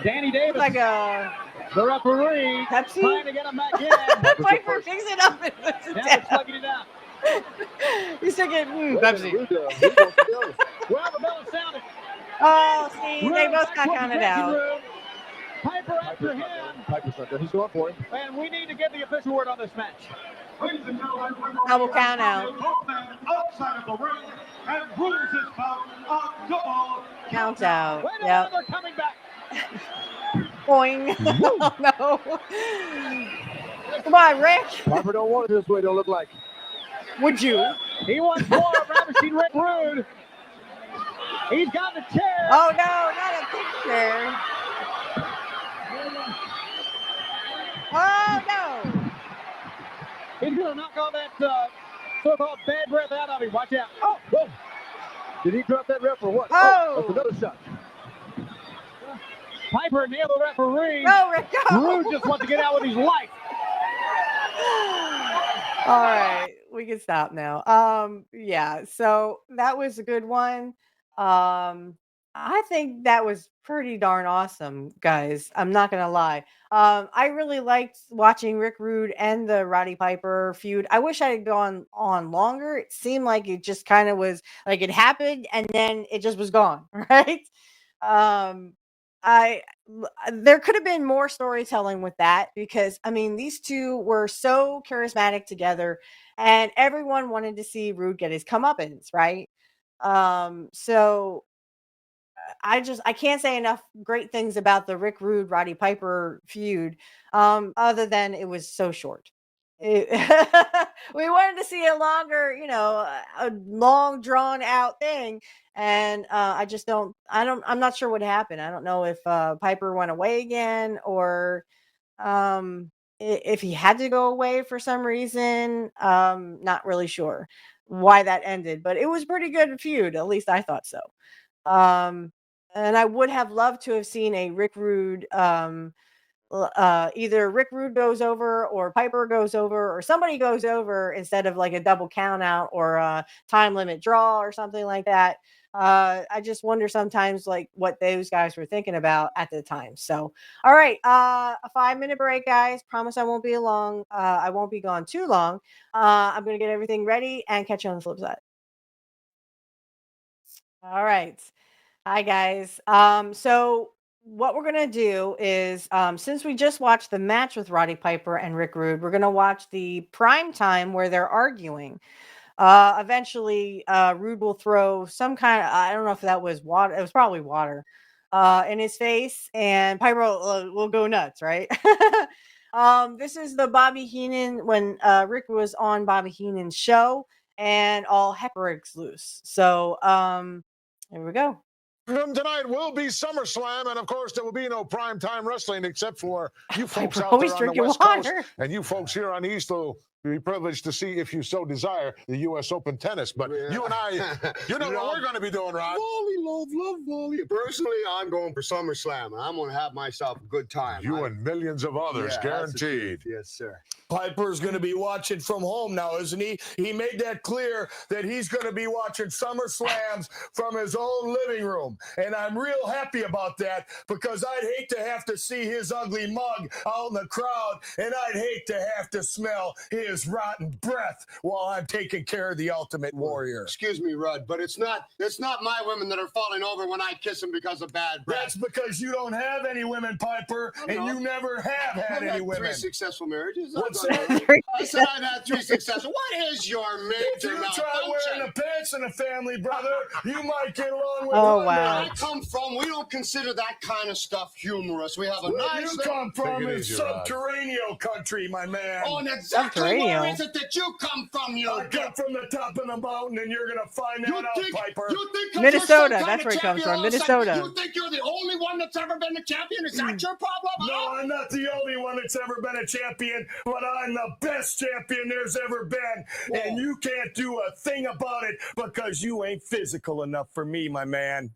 Danny Davis, like a the referee, Pepsi. trying to get him back in. Piper picks it up and puts it Now they're down. slugging it out. He's thinking, Wait a minute, Pepsi. Rude, Rude wants to go. Well, the bell is sounded. Oh, see, they Rude both back got with the counted breaking out. room. Piper after Piper's him. not done. Piper's not done. He's going for him. And we need to get the official word on this match. Double count out. Outside of the ring and rules his bout on double. Count out. Wait a minute, Yep. they're coming back. Boing. Oh, no. Come on, Rick. Piper don't want it this way, don't look like. Would you? He wants more of Ravishing Rick Rude. He's got the chair. Oh, no, not a picture. Oh, no. He's going to knock on that So-called bad breath out of him. Watch out. Oh, whoa. Did he drop that ref or what? Oh. That's another shot. Piper nailed the referee. Go, Rick, go. Rude just wants to get out with his life. All right, we can stop now. Yeah, so that was a good one. I think that was pretty darn awesome, guys. I'm not gonna lie. I really liked watching Rick Rude and the Roddy Piper feud. I wish I had gone on longer. It seemed like it just kind of was like it happened and then it just was gone, right? Um, there could have been more storytelling with that because I mean these two were so charismatic together and everyone wanted to see Rude get his comeuppance, right? So I can't say enough great things about the Rick Rude Roddy Piper feud, other than it was so short. It- we wanted to see a longer, a long drawn out thing, and I'm not sure what happened. I don't know if Piper went away again or if he had to go away for some reason. Not really sure why that ended, but it was pretty good feud. At least I thought so. Um, and I would have loved to have seen a Rick Rude, either Rick Rude goes over or Piper goes over or somebody goes over instead of like a double count out or a time limit draw or something like that. I just wonder sometimes like what those guys were thinking about at the time. So, all right, a 5-minute break, guys. Promise I won't be long. I won't be gone too long. I'm gonna get everything ready and catch you on the flip side. All right. Hi guys. So what we're gonna do is, since we just watched the match with Roddy Piper and Rick Rude, we're gonna watch the prime time where they're arguing. Eventually, Rude will throw some kind of, I don't know if that was water. It was probably water, in his face, and Piper will go nuts, right? This is the Bobby Heenan when Rick was on Bobby Heenan's show, and all heck breaks loose. So, here we go. Tonight will be SummerSlam, and of course there will be no primetime wrestling except for you folks Piper out always there on the drinking West water. Coast, and you folks here on the East will be privileged to see, if you so desire, the U.S. Open tennis. But you and I, you know what we're going to be doing, Rod? Volley, love volley. Personally, I'm going for SummerSlam, and I'm going to have myself a good time. You and millions of others, guaranteed. Yes, sir. Piper's going to be watching from home now, isn't he? He made that clear that he's going to be watching SummerSlams from his own living room. And I'm real happy about that because I'd hate to have to see his ugly mug out in the crowd, and I'd hate to have to smell his rotten breath while I'm taking care of the Ultimate Warrior. Excuse me, Rudd, but it's not my women that are falling over when I kiss them because of bad breath. That's because you don't have any women, Piper, and you never have had any women. 3 successful marriages. What's I said I've had 3 successful. What is your If major you try wearing the pants in the family, brother, you might get along with Oh, one wow. Where man. I come from, we don't consider that kind of stuff humorous. We have a Where nice you come from Take it is easy, Rod. subterranean country, my man. Oh, and exactly where Subterranean. is it that you come from, you I come from the top of the mountain, and you're gonna find that You out, think, Piper. you think 'cause Minnesota, you're some kind that's of where he comes champion, from, all of a sudden Minnesota. You think you're the only one that's ever been a champion? Is that your problem? No, I'm not the only one that's ever been a champion, but I'm the best champion there's ever been. And you can't do a thing about it because you ain't physical enough for me, my man.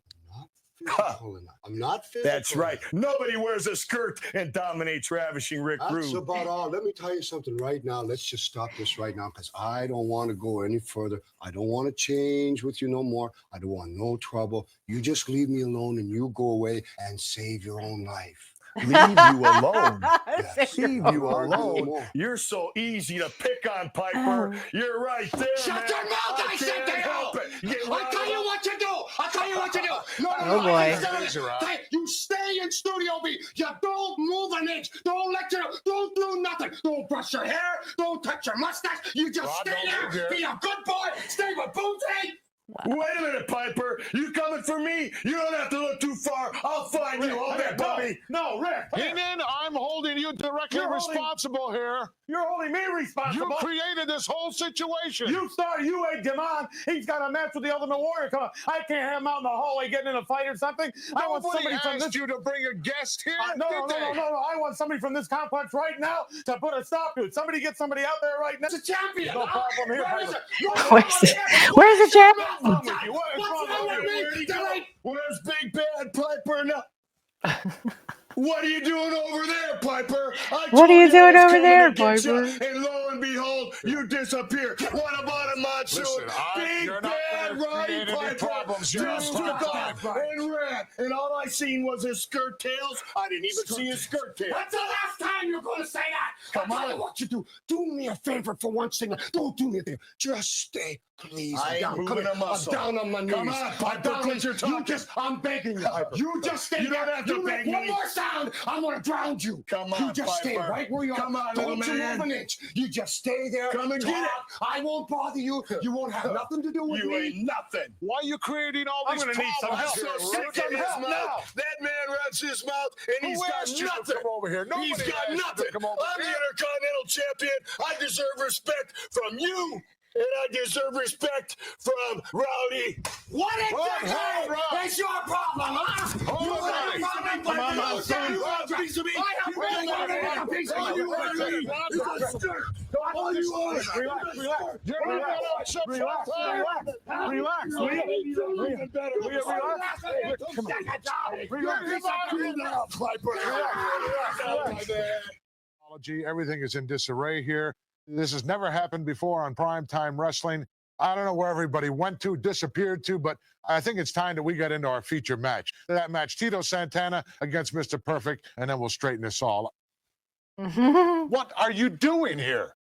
I'm not physical. That's right. Nobody wears a skirt and dominates ravishing Rick That's Rude. about all. Let me tell you something right now. Let's just stop this right now because I don't want to go any further. I don't want to change with you no more. I don't want no trouble. You just leave me alone and you go away and save your own life. Leave you alone. Save your Leave own you life. alone. You're so easy to pick on, Piper. You're right there, Shut man. your mouth! I said can't to help you! it. Get I right tell you up. what to do! I tell you what to do! No, Oh, boy. Hey, you stay in Studio B. You don't move an inch. Don't do nothing. Don't brush your hair. Don't touch your mustache. You just Rod, stay don't there. leave Be a good boy. Stay with Bootsy. Wait a minute, Piper. You coming for me? You don't have to look too far. I'll find you. I'll bet Bobby buddy. No, Rick. Heenan, I'm holding you directly responsible here. You're holding me responsible. You created this whole situation. You started. You egged him on. He's got a match with the Ultimate Warrior coming. I can't have him out in the hallway getting in a fight or something. I want Nobody somebody from asked this. you to bring a guest here. No. I want somebody from this complex right now to put a stop to it. Somebody get somebody out there right now. It's a champion. No problem here. Where's the champ? Where's Big Bad Piper now? What are you doing over there, Piper? What are you doing over there, Piper? And lo and behold, you disappear. What about a monster? Big Bad Roddy Piper just took off and ran. And all I seen was his skirt tails. I didn't even see his skirt tails. That's the last time you're going to say that. Come on, what you do? Do me a favor for once thing. Don't do me a favor. Just stay, please. I ain't moving a muscle. I'm down on my knees. Come on, Piper, quit your talking. I'm begging you. You just stay You don't there. have to You beg make one me. more sound, I'm gonna drown you. Come on, you just stay Piper. right where you are. Come on, don't little you man. move an inch. You just stay there. Come and talk. get it. I won't bother you. You won't have nothing to do with You me. ain't nothing. Why are you creating all I'm these gonna need some problems help. here, Get Rick? some help now. That man runs his mouth, and Who he's got asked you to nothing. come over here? Nobody He's got asked you to nothing. come over I'm the here. Intercontinental Champion. I deserve respect from you, and I deserve respect from Rowdy. What is Hold that? on. That's your problem, huh? Hold You on, want Rowdy. a problem? Come on, man, son. You want a piece of me? I want a piece of you. All you want. Everything is in disarray here. This has never happened before on primetime wrestling. I don't know where everybody went to, disappeared to, but I think it's time that we get into our feature match. That match, Tito Santana against Mr. Perfect, and then we'll straighten this all up. What are you doing here?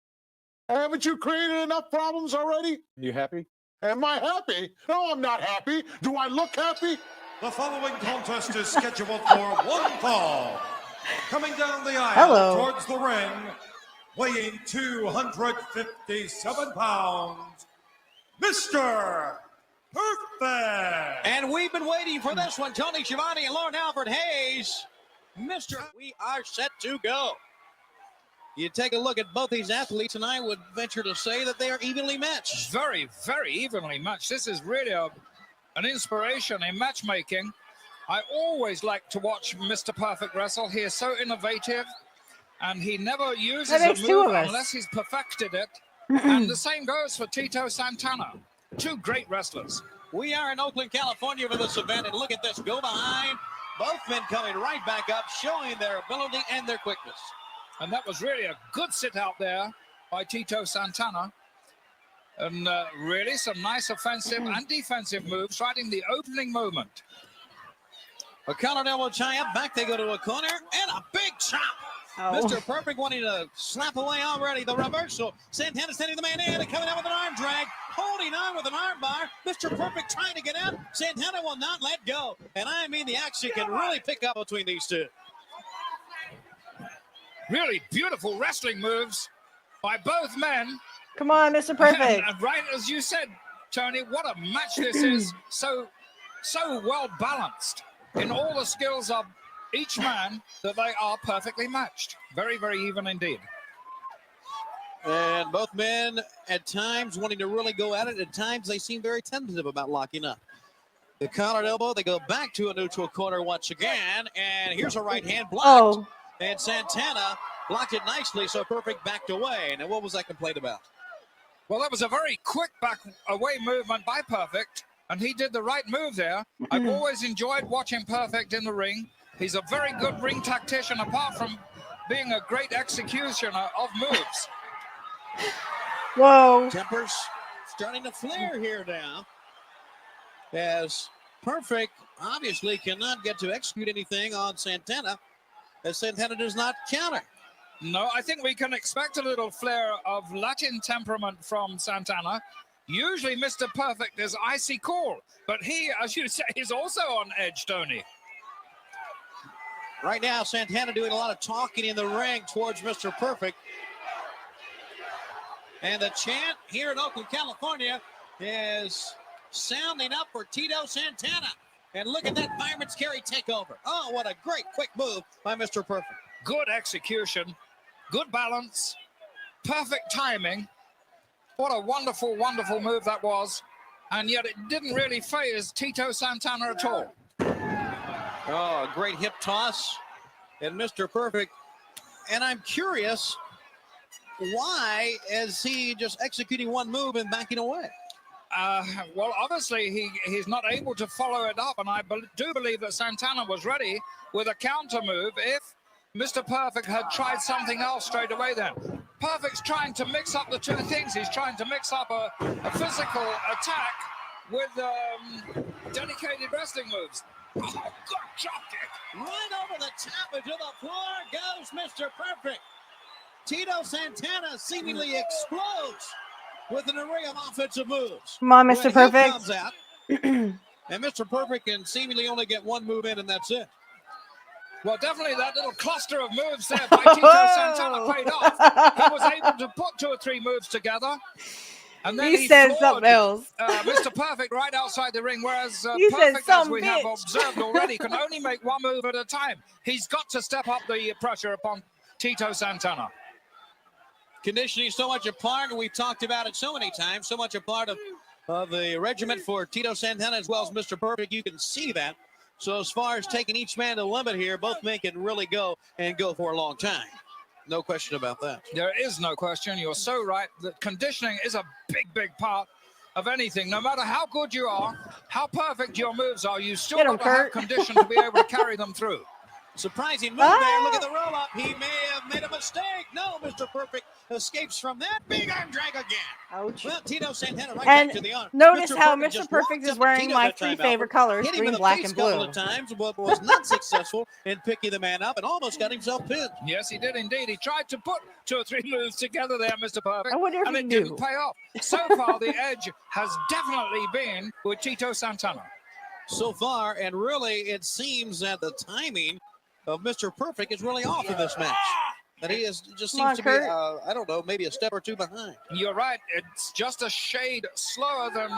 Haven't you created enough problems already? You happy? Am I happy? No, I'm not happy. Do I look happy? The following contest is scheduled for one fall. Coming down the aisle Hello. towards the ring, weighing 257 pounds, Mr. Perfect. And we've been waiting for this one. Tony Schiavone and Lord Alfred Hayes. We are set to go. You take a look at both these athletes, and I would venture to say that they are evenly matched. Very, very evenly matched. This is really an inspiration in matchmaking. I always like to watch Mr. Perfect wrestle. He is so innovative, and he never uses That a makes two move of us. unless he's perfected it. And the same goes for Tito Santana. Two great wrestlers. We are in Oakland, California for this event, and look at this. Go behind. Both men coming right back up, showing their ability and their quickness. And that was really a good sit out there by Tito Santana. And really some nice offensive and defensive moves right in the opening moment. A collar elbow tie-up. Back they go to a corner, and a big chop. Oh. Mr. Perfect wanting to slap away already the reversal. Santana sending the man in and coming out with an arm drag. Holding on with an arm bar. Mr. Perfect trying to get out. Santana will not let go. And I mean, the action can really pick up between these two. Really beautiful wrestling moves by both men. Come on, Mr. Perfect. And right as you said, Tony, what a match this is. So well balanced in all the skills of each man that they are perfectly matched. Very, very even indeed. And both men at times wanting to really go at it. At times they seem very tentative about locking up. The collared elbow, they go back to a neutral corner once again. And here's a right hand blocked. Oh. And Santana blocked it nicely, so Perfect backed away. Now, what was that complaint about? Well, that was a very quick back away movement by Perfect, and he did the right move there. I've always enjoyed watching Perfect in the ring. He's a very good ring tactician, apart from being a great executioner of moves. Whoa. Tempers starting to flare here now, as Perfect obviously cannot get to execute anything on Santana, as Santana does not counter. No, I think we can expect a little flare of Latin temperament from Santana. Usually Mr. Perfect is icy cool, but he, as you say, is also on edge, Tony. Right now, Santana doing a lot of talking in the ring towards Mr. Perfect. And the chant here in Oakland, California is sounding up for Tito Santana. And look at that fireman's carry takeover. Oh, what a great quick move by Mr. Perfect. Good execution, good balance, perfect timing. What a wonderful, wonderful move that was. And yet it didn't really faze Tito Santana at all. Oh, a great hip toss. And Mr. Perfect. And I'm curious, why is he just executing one move and backing away? Well, obviously, he's not able to follow it up, and I do believe that Santana was ready with a counter move if Mr. Perfect had tried something else straight away then. Perfect's trying to mix up the two things. He's trying to mix up a physical attack with dedicated wrestling moves. Oh, good drop kick. Right over the top into the floor goes Mr. Perfect. Tito Santana seemingly explodes with an array of offensive moves. Come on, Mr. When he Perfect. comes out, and Mr. Perfect can seemingly only get one move in, and that's it. Well, definitely that little cluster of moves there by Tito Santana paid off. He was able to put 2 or 3 moves together. And then He said floored, something else. Mr. Perfect right outside the ring, whereas You said Perfect, some as we have observed already, can only make one move at a time. He's got to step up the pressure upon Tito Santana. Conditioning so much a part, and we've talked about it so many times, so much a part of the regiment for Tito Santana as well as Mr. Perfect. You can see that. So as far as taking each man to the limit here, both men can really go and go for a long time. No question about that. There is no question. You're so right. That conditioning is a big, big part of anything. No matter how good you are, how perfect your moves are, you still got to have condition to be able to carry them through. Surprising move there. Look at the roll up. He may have made a mistake. No, Mr. Perfect escapes from that. Big arm drag again. Ouch. Well, Tito Santana right And back to the arm. notice how Perfect Mr. just Perfect walked is up to wearing Tito my that 3 time, favorite Alfred. colors, Hit him in green, the black, face and a couple blue. of times, but was not successful in picking the man up and almost got himself pinned. Yes, he did indeed. He tried to put 2 or 3 moves together there, Mr. Perfect, I wonder if and he it knew. didn't pay off. So far, the edge has definitely been with Tito Santana. So far, and really, it seems that the timing of Mr. Perfect is really off in this match. That he is just seems to be, I don't know, maybe a step or 2 behind. You're right. It's just a shade slower than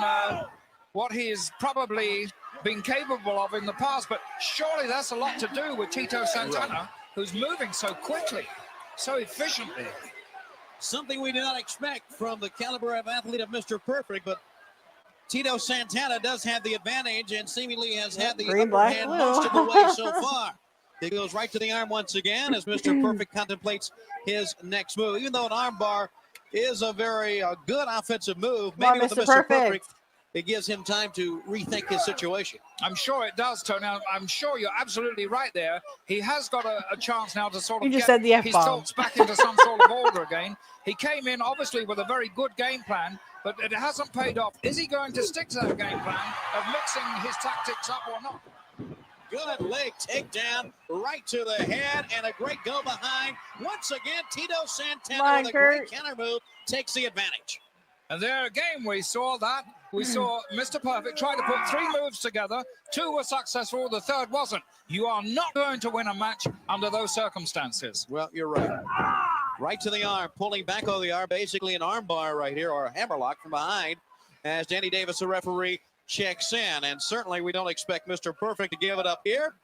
what he's probably been capable of in the past. But surely that's a lot to do with Tito Santana, who's moving so quickly, so efficiently. Something we did not expect from the caliber of athlete of Mr. Perfect, but Tito Santana does have the advantage and seemingly has had the Green, upper black, hand blue. most of the way so far. He goes right to the arm once again as Mr. Perfect contemplates his next move. Even though an arm bar is a very good offensive move, maybe with Mr. Perfect, it gives him time to rethink his situation. I'm sure it does, Tony. I'm sure you're absolutely right there. He has got a chance now to sort of You just get said the his F-bomb. thoughts back into some sort of order again. He came in, obviously, with a very good game plan, but it hasn't paid off. Is he going to stick to that game plan of mixing his tactics up or not? Good leg takedown right to the head and a great go behind. Once again, Tito Santana with a great counter move takes the advantage. And there again, we saw that. We saw Mr. Perfect try to put 3 moves together. 2 were successful, the 3rd wasn't. You are not going to win a match under those circumstances. Well, you're right. Right to the arm, pulling back on the arm, basically an arm bar right here, or a hammerlock from behind, as Danny Davis, the referee, checks in. And certainly we don't expect Mr. Perfect to give it up here,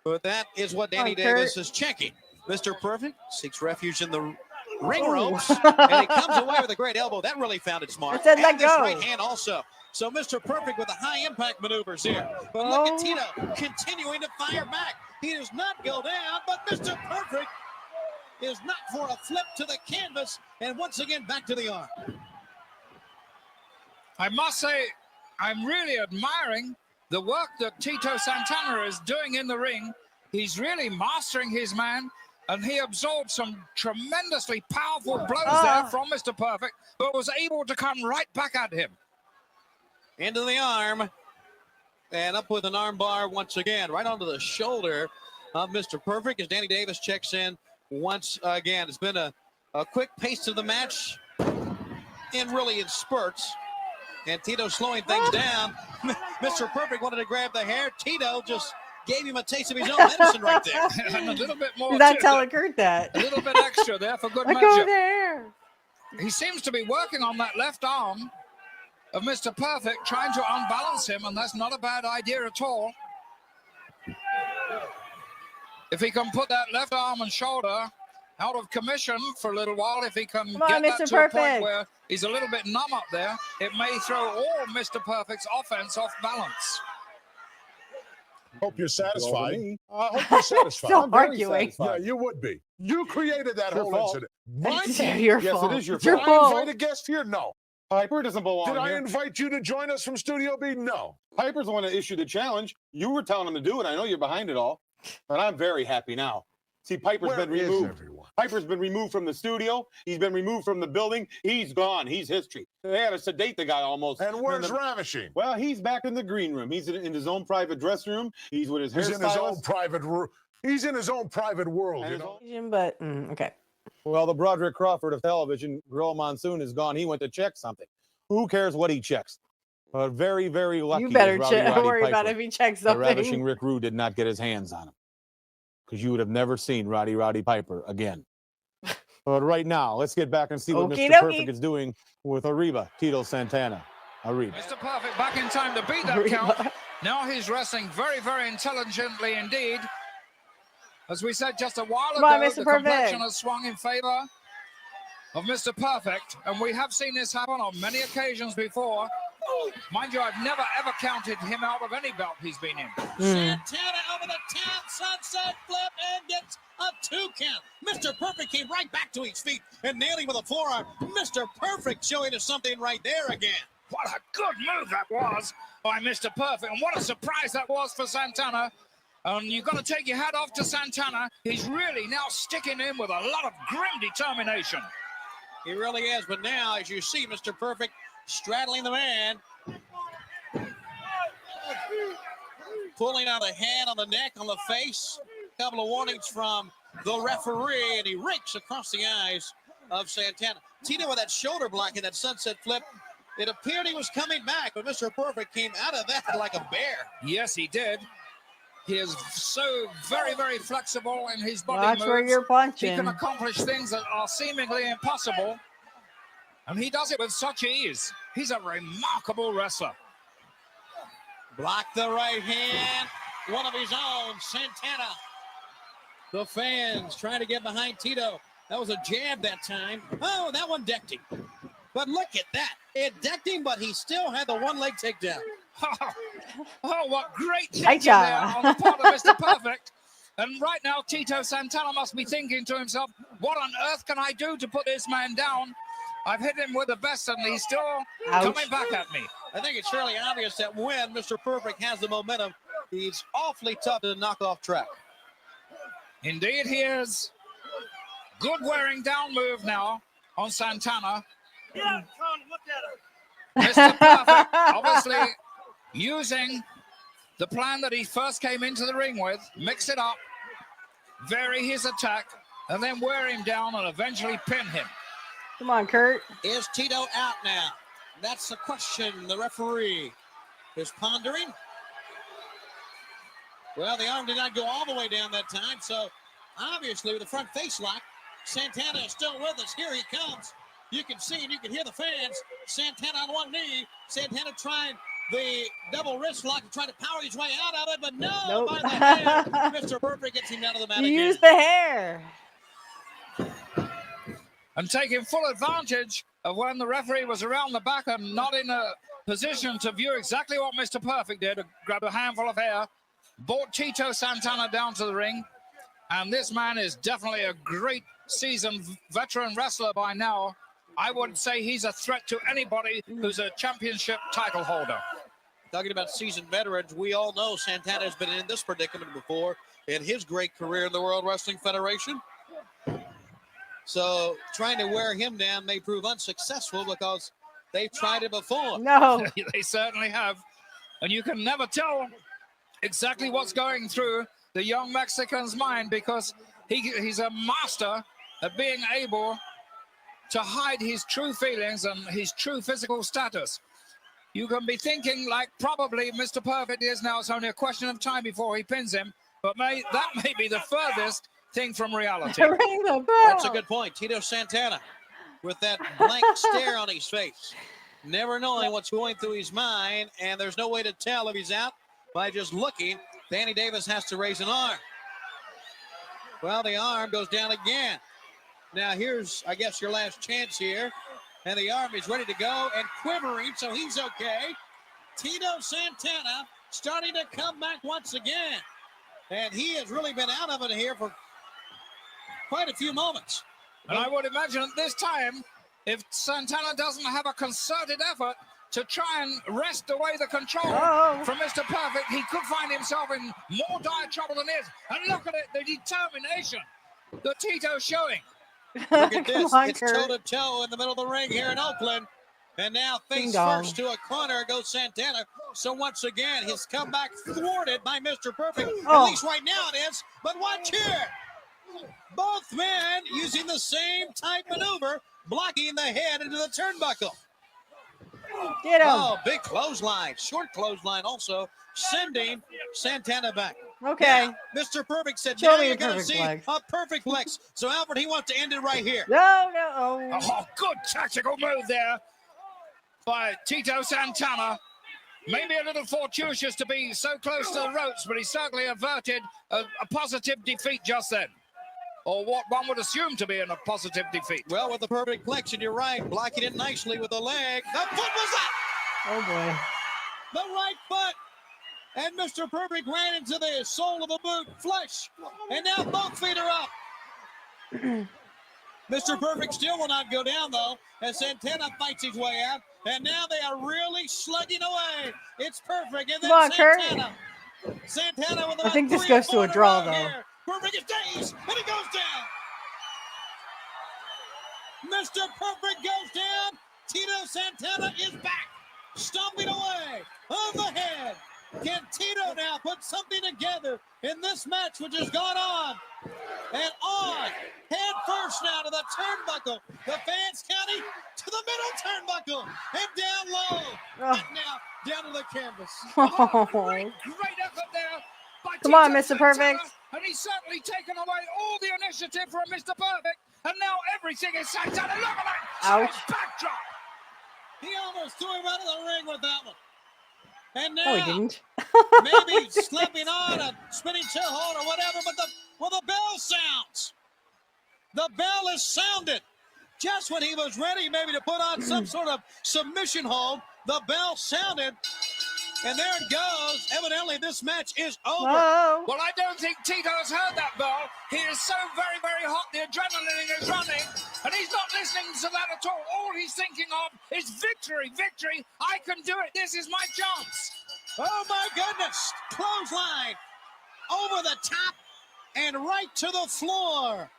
but that is what Danny Davis is checking. Mr. Perfect seeks refuge in the ring ropes, and he comes away with a great elbow. That really found it smart. It said let and this go. right hand also. So Mr. Perfect with the high impact maneuvers here. But look at Tito continuing to fire back. He does not go down, but Mr. Perfect is not for a flip to the canvas, and once again back to the arm. I must say, I'm really admiring the work that Tito Santana is doing in the ring. He's really mastering his man, and he absorbed some tremendously powerful blows there from Mr. Perfect, but was able to come right back at him. Into the arm, and up with an arm bar once again, right onto the shoulder of Mr. Perfect as Danny Davis checks in once again. It's been a quick pace to the match, and really in spurts. And Tito slowing things down. Mr. Perfect wanted to grab the hair. Tito just gave him a taste of his own medicine right there. And a little bit more. Did not tell Curt that. A little bit extra there for good Let go measure. there. He seems to be working on that left arm of Mr. Perfect, trying to unbalance him, and that's not a bad idea at all. if he can put that left arm and shoulder out of commission for a little while, if he can Come on, get that Mr. to a point Perfect. where he's a little bit numb up there, it may throw all Mr. Perfect's offense off balance. Hope you're satisfied. me. I hope you're satisfied. Still I'm very arguing. Yeah, satisfied. you would be. You created that Your whole fault. incident. Mine? It's your Yes, fault. it is your It's your Did I fault. invite a guest here? No. Piper doesn't belong Did I here. invite you to join us from Studio B? No. Piper's the one that issued the challenge. You were telling him to do it. I know you're behind it all. But I'm very happy now. See, Piper's Where been is removed. everyone? Piper's been removed from the studio. He's been removed from the building. He's gone. He's history. They had to sedate the guy almost. And where's then the- Ravishing? Well, he's back in the green room. He's in his own private dressing room. He's with his He's in his own hairstylist. private room. He's in his own private world, And you his know? own- But okay. Well, the Broderick Crawford of television, Grill Monsoon, is gone. He went to check something. Who cares what he checks? But very, very lucky. You better is Rowdy worry Piper about if he checks that Ravishing something. Rick Rude did not get his hands on him, because you would have never seen Roddy Piper again. But right now, let's get back and see what Okie Mr. dokie. Perfect is doing with Arriba, Tito Santana. Arriba. Mr. Perfect back in time to beat that count. Now he's wrestling very, very intelligently indeed. As we said just a while Come on, ago, Mr. the Perfect. complexion has swung in favor of Mr. Perfect, and we have seen this happen on many occasions before. Mind you, I've never ever counted him out of any belt he's been in. Santana over the town sunset flip and gets a 2 count. Mr. Perfect came right back to his feet and nailing with a forearm. Mr. Perfect showing us something right there again. What a good move that was by Mr. Perfect, and what a surprise that was for Santana. You've got to take your hat off to Santana. He's really now sticking in with a lot of grim determination. He really is, but now, as you see, Mr. Perfect straddling the man. Pulling out a hand on the neck, on the face. A couple of warnings from the referee, and he rakes across the eyes of Santana. Tito with that shoulder block and that sunset flip. It appeared he was coming back, but Mr. Perfect came out of that like a bear. Yes, he did. He is so very, very flexible in his body Watch moves. where you're He punching. can accomplish things that are seemingly impossible, and he does it with such ease. He's a remarkable wrestler. Block the right hand. One of his own, Santana. The fans trying to get behind Tito. That was a jab that time. Oh, that one decked him. But look at that. It decked him, but he still had the one leg takedown. Oh, what great Hi, thinking there Cha. on the part of Mr. Perfect. And right now, Tito Santana must be thinking to himself, what on earth can I do to put this man down? I've hit him with the best, and he's still Ouch. coming back at me. I think it's fairly obvious that when Mr. Perfect has the momentum, he's awfully tough to knock off track. Indeed, he is. Good wearing down move now on Santana. Yeah, Tony, look at him. Mr. Perfect, obviously using the plan that he first came into the ring with, mix it up, vary his attack, and then wear him down and eventually pin him. Come on, Kurt. Is Tito out now? That's the question the referee is pondering. Well, the arm did not go all the way down that time, so obviously with the front face lock, Santana is still with us. Here he comes. You can see and you can hear the fans. Santana on one knee. Santana trying the double wrist lock to try to power his way out of it, but no, Nope. by the hand. Mr. Perfect gets him down to the mat You again. use the hair. And taking full advantage of when the referee was around the back and not in a position to view exactly what Mr. Perfect did, grabbed a handful of hair, brought Tito Santana down to the ring. And this man is definitely a great seasoned veteran wrestler by now. I would say he's a threat to anybody who's a championship title holder. Talking about seasoned veterans, we all know Santana has been in this predicament before in his great career in the World Wrestling Federation. So trying to wear him down may prove unsuccessful because they've tried it before. No. They certainly have. And you can never tell exactly what's going through the young Mexican's mind because he's a master at being able to hide his true feelings and his true physical status. You can be thinking like probably Mr. Perfect is now. It's only a question of time before he pins him, but that may be the furthest thing from reality. Ring the bell. That's a good point. Tito Santana with that blank stare on his face. Never knowing what's going through his mind, and there's no way to tell if he's out by just looking. Danny Davis has to raise an arm. Well, the arm goes down again. Now here's, I guess, your last chance here. And the arm is ready to go and quivering, so he's okay. Tito Santana starting to come back once again. And he has really been out of it here for quite a few moments. And I would imagine at this time, if Santana doesn't have a concerted effort to try and wrest away the control from Mr. Perfect, he could find himself in more dire trouble than this. And look at it, the determination that Tito's showing. Look at this. It's toe-to-toe in the middle of the ring here in Oakland. And now face first to a corner goes Santana. So once again, his comeback thwarted by Mr. Perfect. At least right now it is. But watch here. Both men using the same type maneuver, blocking the head into the turnbuckle. Get him. Oh, big clothesline. Short clothesline also, sending Santana back. Okay. Now, Mr. Perfect said, Show now me you're a going to perfect see flex. a perfect flex. So, Alfred, he wants to end it right here. No. Oh, good tactical move there by Tito Santana. Maybe a little fortuitous to be so close to the ropes, but he certainly averted a positive defeat just then. Or what one would assume to be a positive defeat. Well, with the perfect flexion, you're right. Blocking it nicely with the leg. The foot was up. Oh, boy. The right foot. And Mr. Perfect ran into the sole of the boot, flush. And now both feet are up. Mr. Perfect still will not go down, though, as Santana fights his way out. And now they are really slugging away. It's Perfect. And then Come on, Santana. Santana with I think this goes to a draw, though. Here. Perfect is dazed, and he goes down. Mr. Perfect goes down. Tito Santana is back, stomping away on the head. Can Tito now put something together in this match, which has gone on and on? Head first now to the turnbuckle. The fans counting to the middle turnbuckle and down low. And now down to the canvas. Great effort there by Come on, Tito Mr. Santana, Perfect. and he's certainly taken away all the initiative from Mr. Perfect. And now everything is Santana. Look at that. Ouch. Backdrop. He almost threw him out of the ring with that one. And No, he now, didn't. maybe slapping on a spinning toe hold or whatever, but the bell sounds. The bell is sounded. Just when he was ready maybe to put on some sort of submission hold, the bell sounded. And there it goes. Evidently, this match is over. Whoa. Well, I don't think Tito has heard that bell. He is so very, very hot. The adrenaline is running, and he's not listening to that at all. All he's thinking of is victory, victory. I can do it. This is my chance. Oh, my goodness. Clothesline over the top and right to the floor.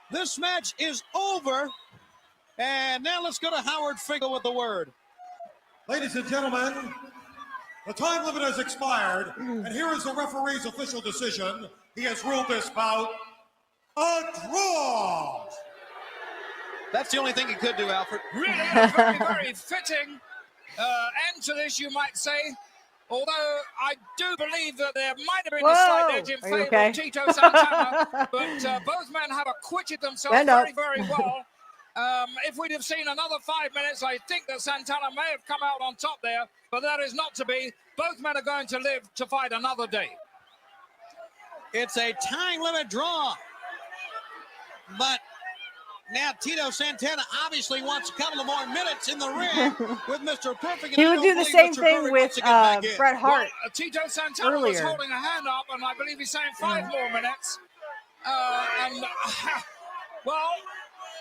This match is over. And now let's go to Howard Finkel with the word. Ladies and gentlemen, the time limit has expired, and here is the referee's official decision. He has ruled this bout a draw. That's the only thing he could do, Alfred. Really a very, very fitting end to this, you might say. Although I do believe that there might have been a slight edge in favor of Tito Santana, but both men have acquitted themselves very, very well. If we'd have seen another 5 minutes, I think that Santana may have come out on top there, but that is not to be. Both men are going to live to fight another day. It's a time limit draw. But now Tito Santana obviously wants a couple of more minutes in the ring with Mr. Perfect. He would do the same thing with Bret Hart. Tito Santana was holding a hand up, and I believe he's saying 5 more minutes. Well,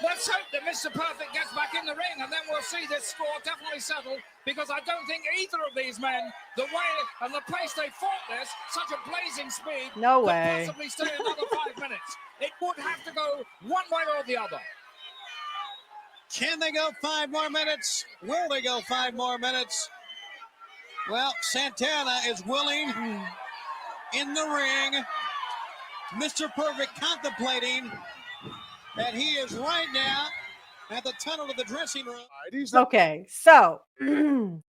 let's hope that Mr. Perfect gets back in the ring, and then we'll see this score definitely settled, because I don't think either of these men, the way and the pace they fought this, such a blazing speed, no could way, possibly stay another 5 minutes. It would have to go one way or the other. Can they go 5 more minutes? Will they go 5 more minutes? Well, Santana is willing in the ring. Mr. Perfect contemplating. And he is right now at the tunnel of the dressing room. Okay, so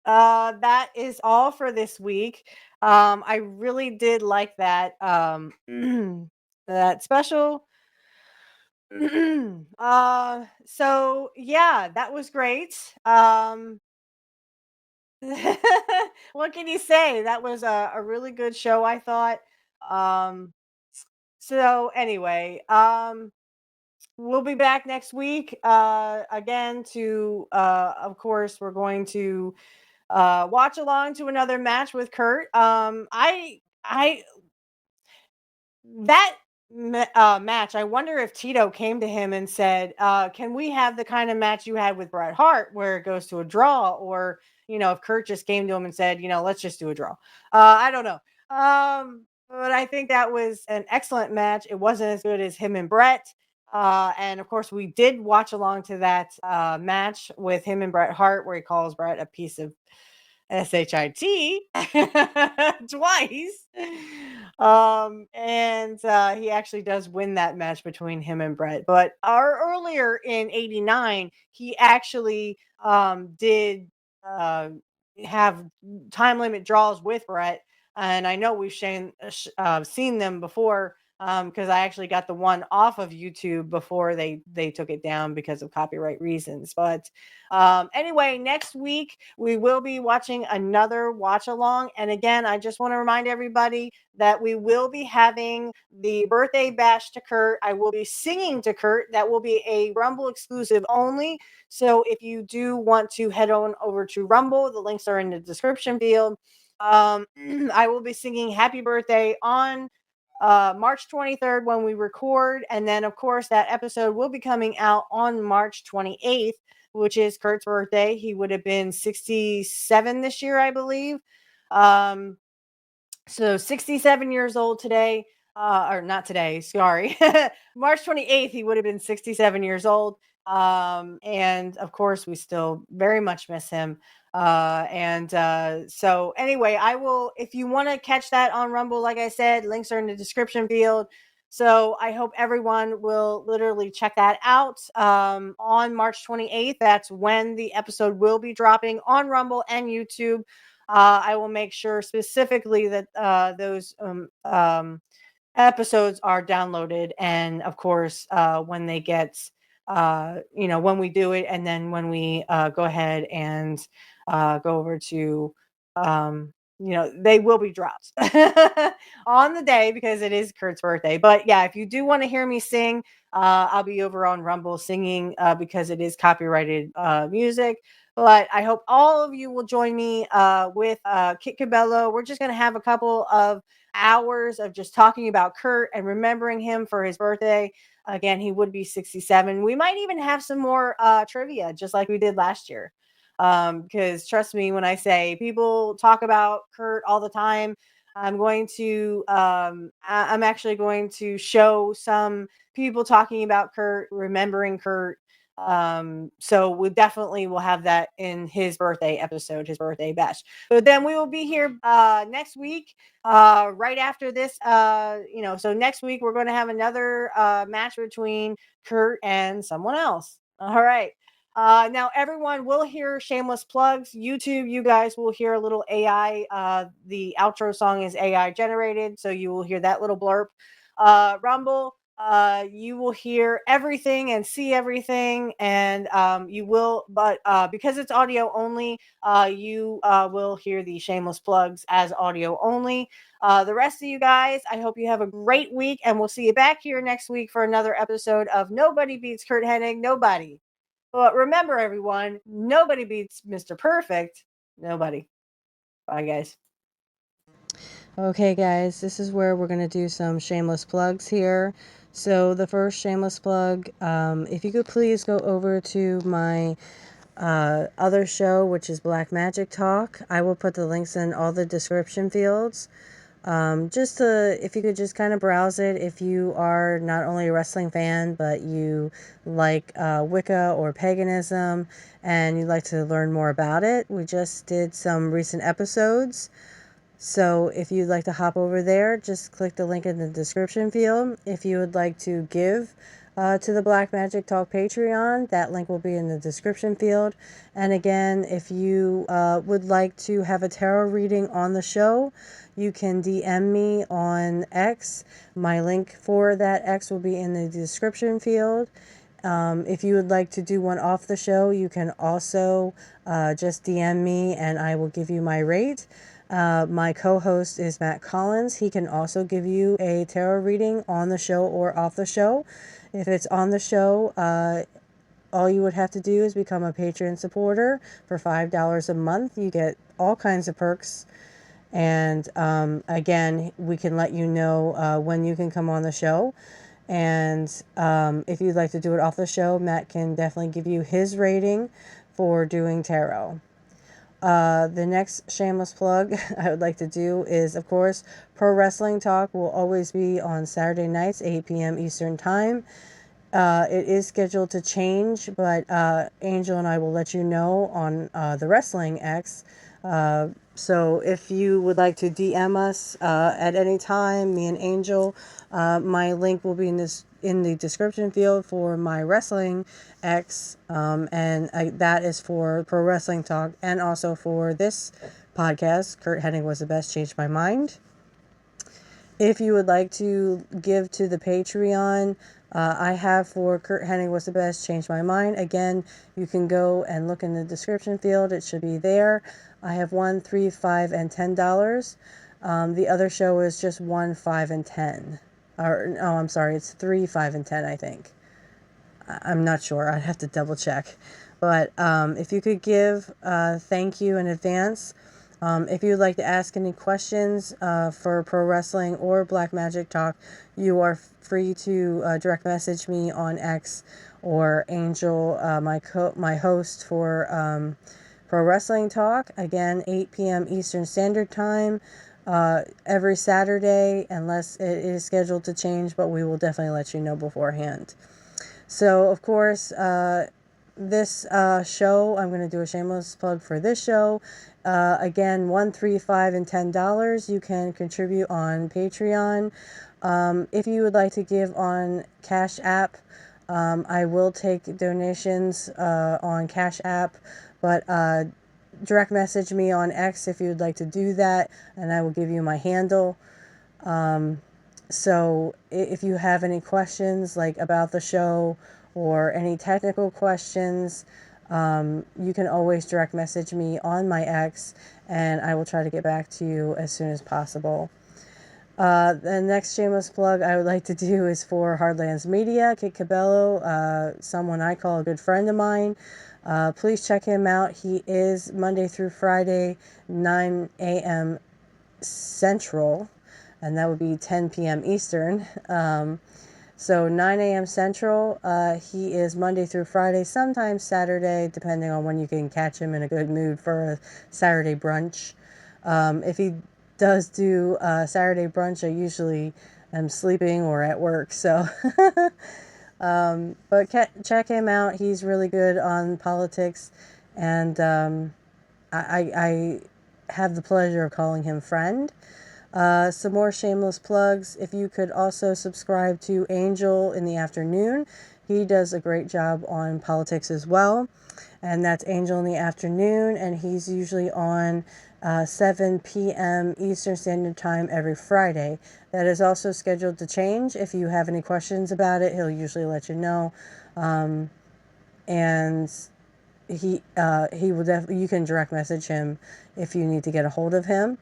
that is all for this week. I really did like that that special. So yeah, that was great. What can you say? That was a really good show, I thought. So anyway, we'll be back next week again to of course we're going to watch along to another match with Curt. I that match, I wonder if Tito came to him and said, can we have the kind of match you had with Bret Hart where it goes to a draw? Or, if Curt just came to him and said, let's just do a draw. I don't know. But I think that was an excellent match. It wasn't as good as him and Bret. And of course, we did watch along to that match with him and Bret Hart where he calls Bret a piece of SHIT twice. And he actually does win that match between him and Bret. But earlier in '89, he actually did have time limit draws with Bret. And I know we've seen them before because I actually got the one off of YouTube before they took it down because of copyright reasons. But anyway, next week we will be watching another watch along. And again, I just want to remind everybody that we will be having the birthday bash to Curt. I will be singing to Curt. That will be a Rumble exclusive only. So if you do want to head on over to Rumble, the links are in the description field. I will be singing Happy Birthday on March 23rd when we record. And then, of course, that episode will be coming out on March 28th, which is Curt's birthday. He would have been 67 this year, I believe. So 67 years old today, or not today, sorry. March 28th, he would have been 67 years old. And of course, we still very much miss him. So anyway, I will, if you want to catch that on Rumble, like I said, links are in the description field. So I hope everyone will literally check that out on March 28th. That's when the episode will be dropping on Rumble and YouTube. I will make sure specifically that those episodes are downloaded. And of course, when they get, when we do it, and then when we go ahead and go over to, they will be dropped on the day because it is Curt's birthday. But yeah, if you do want to hear me sing, I'll be over on Rumble singing because it is copyrighted music. But I hope all of you will join me with Kit Cabello. We're just going to have a couple of hours of just talking about Curt and remembering him for his birthday. Again, he would be 67. We might even have some more trivia, just like we did last year. Because trust me when I say people talk about Curt all the time. I'm actually going to show some people talking about Curt, remembering Curt. So we definitely will have that in his birthday episode, his birthday bash. But then we will be here next week, right after this. So next week we're going to have another match between Curt and someone else. All right. Now everyone will hear shameless plugs. YouTube, you guys will hear a little AI. The outro song is AI generated, so you will hear that little blurb. Rumble, you will hear everything and see everything, and you will, but because it's audio only, you will hear the shameless plugs as audio only. The rest of you guys, I hope you have a great week, and we'll see you back here next week for another episode of Nobody Beats Curt Hennig. Nobody. But remember, everyone, nobody beats Mr. Perfect. Nobody. Bye, guys. Okay, guys, this is where we're going to do some shameless plugs here. So the first shameless plug, if you could please go over to my other show, which is Black Magic Talk. I will put the links in all the description fields. If you could just kind of browse it, if you are not only a wrestling fan, but you like Wicca or paganism, and you'd like to learn more about it. We just did some recent episodes. So if you'd like to hop over there, just click the link in the description field. If you would like to give to the Black Magic Talk Patreon, that link will be in the description field. And again, if you would like to have a tarot reading on the show, you can DM me on X. My link for that X will be in the description field. If you would like to do one off the show, you can also just DM me and I will give you my rate. My co-host is Matt Collins. He can also give you a tarot reading on the show or off the show. If it's on the show, all you would have to do is become a Patreon supporter for $5 a month. You get all kinds of perks. And again, we can let you know when you can come on the show. And if you'd like to do it off the show, Matt can definitely give you his rating for doing tarot. The next shameless plug I would like to do is, of course, Pro Wrestling Talk will always be on Saturday nights, 8 p.m. Eastern Time. It is scheduled to change, but Angel and I will let you know on the Wrestling X. So if you would like to DM us at any time, me and Angel, my link will be in the description field for my Wrestling X, and that is for Pro Wrestling Talk and also for this podcast, Curt Hennig Was the Best, Changed My Mind. If you would like to give to the Patreon, I have for Curt Hennig Was the Best, Changed My Mind. Again, you can go and look in the description field. It should be there. I have $1, $3, $5, and $10. The other show is just $1, $5, and $10. Or no, I'm sorry, it's $3, $5, and $10, I think. I'm not sure. I'd have to double check. But if you could give, thank you in advance. If you'd like to ask any questions for pro wrestling or Black Magic Talk, you are free to direct message me on X, or Angel, my host for Pro Wrestling Talk. Again, 8 p.m. Eastern Standard Time every Saturday, unless it is scheduled to change, but we will definitely let you know beforehand. So, of course, this show, I'm going to do a shameless plug for this show. Again, $1, $3, $5, and $10 you can contribute on Patreon. If you would like to give on Cashapp, I will take donations on Cashapp, but direct message me on X if you would like to do that, and I will give you my handle. So if you have any questions like about the show or any technical questions, you can always direct message me on my X, and I will try to get back to you as soon as possible. The next shameless plug I would like to do is for Hardlands Media, Kit Cabello, someone I call a good friend of mine. Please check him out. He is Monday through Friday, 9 a.m. Central, and that would be 10 p.m. Eastern. So 9 a.m. Central, he is Monday through Friday, sometimes Saturday, depending on when you can catch him in a good mood for a Saturday brunch. If he does do Saturday brunch, I usually am sleeping or at work, so but check him out. He's really good on politics, and I have the pleasure of calling him friend. Some more shameless plugs. If you could also subscribe to Angel in the Afternoon. He does a great job on politics as well. And that's Angel in the Afternoon, and he's usually on 7 p.m. Eastern Standard Time every Friday. That is also scheduled to change. If you have any questions about it, he'll usually let you know. And he will definitely, you can direct message him if you need to get a hold of him.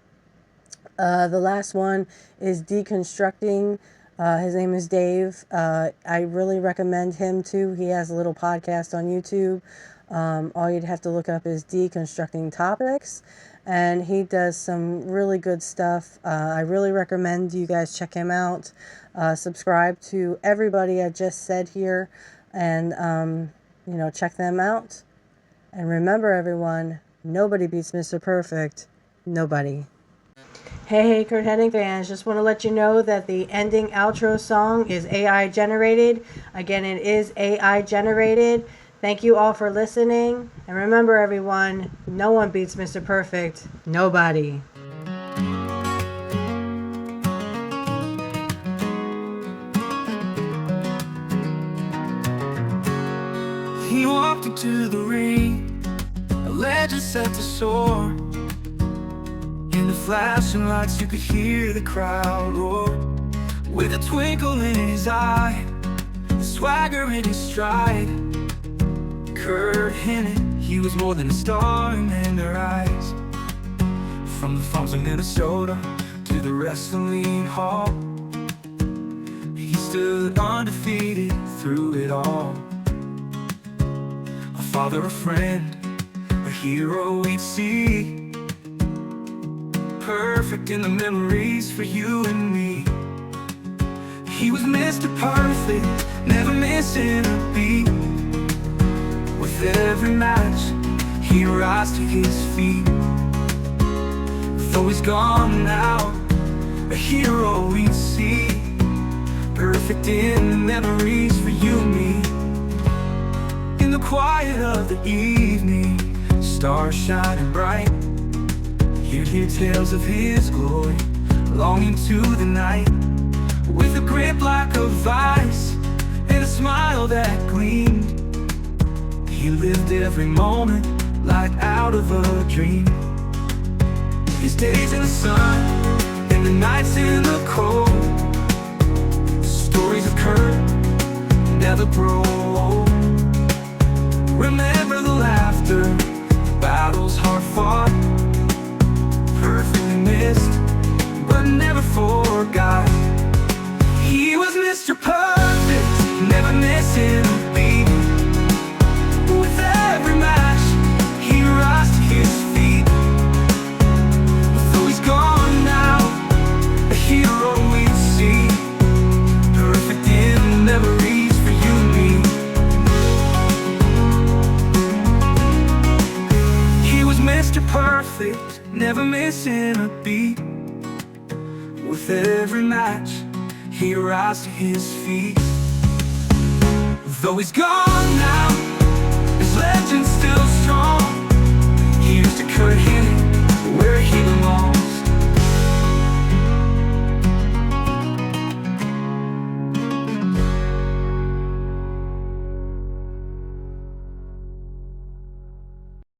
The last one is Deconstructing. His name is Dave. I really recommend him too. He has a little podcast on YouTube. All you'd have to look up is Deconstructing Topics, and he does some really good stuff. I really recommend you guys check him out. Subscribe to everybody I just said here, and check them out. And remember, everyone, nobody beats Mr. Perfect. Nobody. Hey, Curt Hennig fans, just want to let you know that the ending outro song is AI generated. Again, it is AI generated. Thank you all for listening. And remember, everyone, no one beats Mr. Perfect. Nobody. He walked into the ring, a legend set to soar. In the flashing lights you could hear the crowd roar. With a twinkle in his eye, a swagger in his stride, Curt Hennig, he was more than a star in their eyes. From the farms in Minnesota to the wrestling hall, he stood undefeated through it all. A father, a friend, a hero we'd see, perfect in the memories for you and me. He was Mr. Perfect, never missing a beat. With every match, he'd rise to his feet. Though he's gone now, a hero we'd see, perfect in the memories for you and me. In the quiet of the evening, stars shining bright, you'd hear tales of his glory long into the night. With a grip like of ice and a smile that gleamed, he lived every moment like out of a dream. His days in the sun and the nights in the cold, stories of Curt never grow old. Remember the laughter, battles hard fought, perfectly missed but never forgot. He was Mr. Perfect, never missing a beat. With every match, he rose to his feet. Though he's gone now, a hero we'd see, perfect in memories for you and me. He was Mr. Perfect, never missing a beat. With every match, he rose to his feet. Though he's gone now, his legend's still strong. Here's to Curt Hennig.